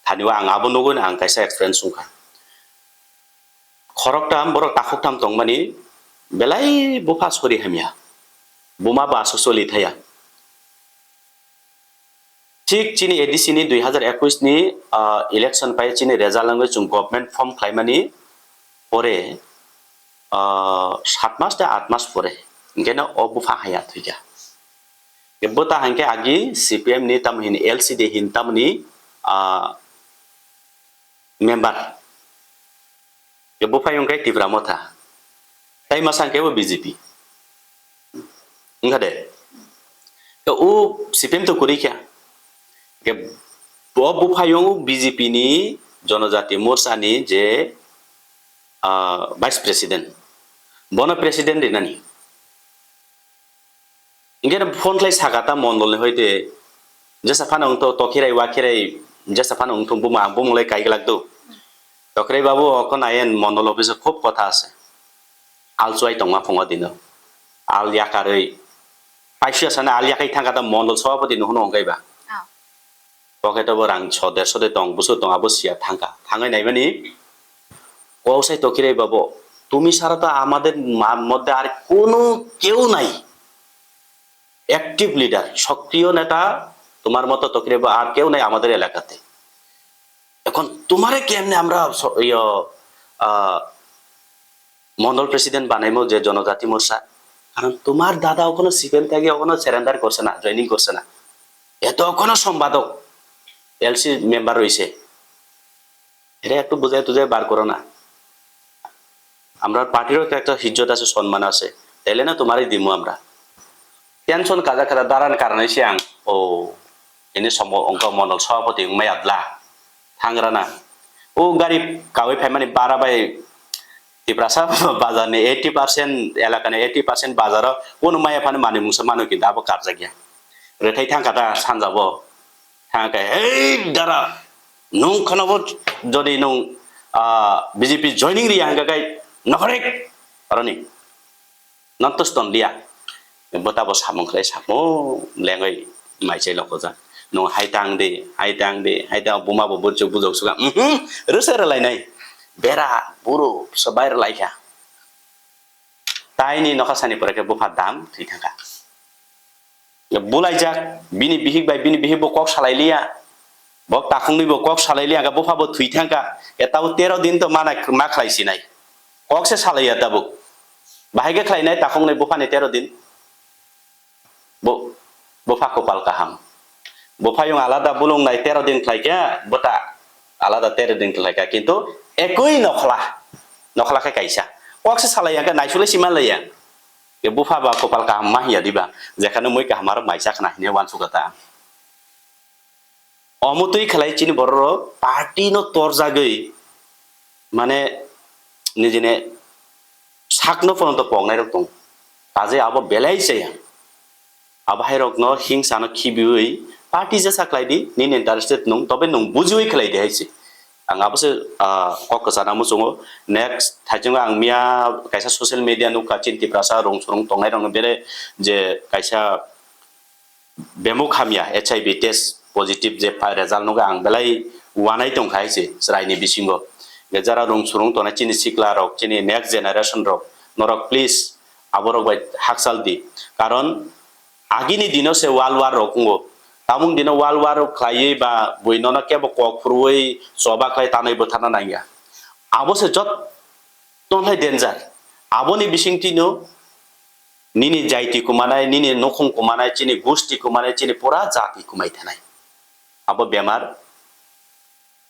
thaniwa ang abo nogon ang kaisa experience ungkha khorok tam borok takok tam tongmani belai bufa sori hamia buma ba sosoli thaya ঠিক চিনি এডিসিনি 2021 ni election পাই চিনি result লঙ্গে जों government form খাইমানি পরে 7 মাস তে 8 মাস পরে ইনকেনা অবুফা হায়া থইয়া গেবতা হাঙ্কে আগি CPM নি Tamhini LCD হিনতামনি member গেবফা ইংকে Tripura মথা তাই মাসাঙ্কেবো বিজেপি ইংখাদে তো ও সিপিএম তো করিখা ke bufayong BJP ni Jonojati Morcha ni je vice president bono president dinani ingena phone klai sagata mondol ni hoite jesa phanong to tokirai wakirai jesa phanong thum buma bumlai kaiglak do tokrai babu okon ayen mondol office khub kotha ase alchoi tongma phonga dino al yakarei paisya sana al yakai thangata mondol sabapati no hono ngaiba পকেটে বরাং 600 tong busu tong abusia thangka থাঙ্গাই নাই মানে ওসাই তকিরে বাবু তুমি ছাড়া তো আমাদের মধ্যে আর কোনো কেউ নাই অ্যাক্টিভ লিডার সক্রিয় নেতা তোমার মতো তকিরে আর কেউ নাই আমাদের এলাকাতে এখন তোমারে কেমনে আমরা মন্ডল প্রেসিডেন্ট বানাইমো যে জনজাতি মোর্চা কারণ তোমার দাদা ওখানে সিপিএম থেকে ওখানে সারেন্ডার করছে না জয়েনিং করছে না এত ওখানে সম্পাদক এলসি মেম্বার রইছে এটা একটু বুঝাই তুজাই বার করো না আমরা পার্টিরও একটা ইজ্জত আছে সম্মান আছে তাইলে না তোমারই দিমু আমরা টেনশন কাজা কাজা দাঁড়ান কারণে সে আং ও এনে অঙ্ক মন্ডল সভাপতি উমাই আদলা থাংরা না ও গাড়ি কাওয়াই ফাইমানি বারাবাই Tripura বাজারনে 80% এলাকানে 80% বাজার কোন মায়া ফানে মানে মুসা মানু কিন্তু আবো কারজা গিয়া রেথাই থাকাটা সানজাবো থাকা এই দারা নং খানাবো যদি নং বিজেপি জয়নিং রিয়া হাঙ্গাকাই নকরেক কারণে নন্তস্তন লিয়া বতাবো সামংখলাই সামো লেঙ্গই মাইচাই লকজা নং হাইতাং দে বুমাবো বুজো বুজক সুগা রসে রালাইনাই বেরা বুড়ো সবাই রালাইখা তাইনি নখাসানি পরে বুফা দাম থৈ থাকা bulai jak bini bihik bai bini bihik bo kok salailia bo takungni bo kok salailia ga bo phabo thui thangka etau 13 din to mana ma khlaisi nai kok se salaiya tabu bahai ge khlainai takungni bo phani 13 din bo pha kopal kaham bo phayung alada bulung nai 13 din khlaika bota alada 13 din khlaika kintu ekoi nokhla ke kaisa kok se salaya ka naisule simalaya ke bufa ba kopal ka mahia diba jekhane moi ka hamar maisa khana hine wan sugata অমতই খেলাই চিনি বড় party no তোর জাগৈ মানে নিজেনে সাকনো পর্যন্ত পংনাই rock দं কাজে আবো বেলাই চাইয়া আবাহাই রক ন হিংসা ন খিবিউই পার্টি যে সাকলাইদি নিন ইন্টারেস্টেড नं তবে नं বুঝুই খেলাইদি হাইছে आं आबोसो कक जाना मुसुङो नेक्स्ट थाइजों आं मिया कायसा ससियेल मिडिया नुका चिन्ति प्रासा रं सरं तंनाय रं बेरे जे कायसा बेमु खामिया एचआईवी टेस्ट पजिटिव जे रिजाल्ट नुगा आं बेलाय वानाय दंखायसे रायनि बिसिंगो गेजारा रं सरं तनाय चिनि सिक्ला रक चिनि नेक्स्ट जेनारेशन रक नरक प्लिज आबरक बाय हाकसालदि कारण आगिनि दिनो से वाल वार रकंगो तामुं दिनो वाल वार खायै बा बयनना केबो ककफुरुयै सबा खाय तानाय बोथाना नाया आबोसे जत तनलाय डेन्जार आबोनि बिसिंतिनो निनि जायति कुमानाय निनि नखं कुमानाय चिनि गोष्टि कुमानाय चिनि पुरा जाति कुमाय थानाय आबो बेमार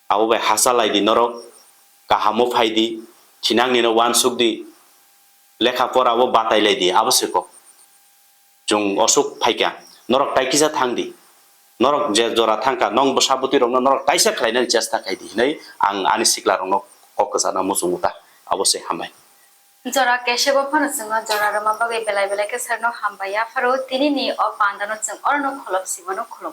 आबो बाय हासालायदि नरक काहामो फायदि थिनांनिनो वान सुकदि लेखा फराबो बातायलायदि आबोसेको जों असुक फायका नरक तायकिजा थांदि नरक जे जरा थांका नं बसाबुति रंनो नरक ताइसा खायनाय चेष्टा खायदि नै आं आनि सिक्ला रंनो ककजाना मुसुमुता अबसे हामबाय जरा केशव फन जों जरा रमा बगे बेलाय बेलाय के सरनो हामबाया फरो तिनि नि अ पांदानो जों अरनो खलब सिमनो खुलुम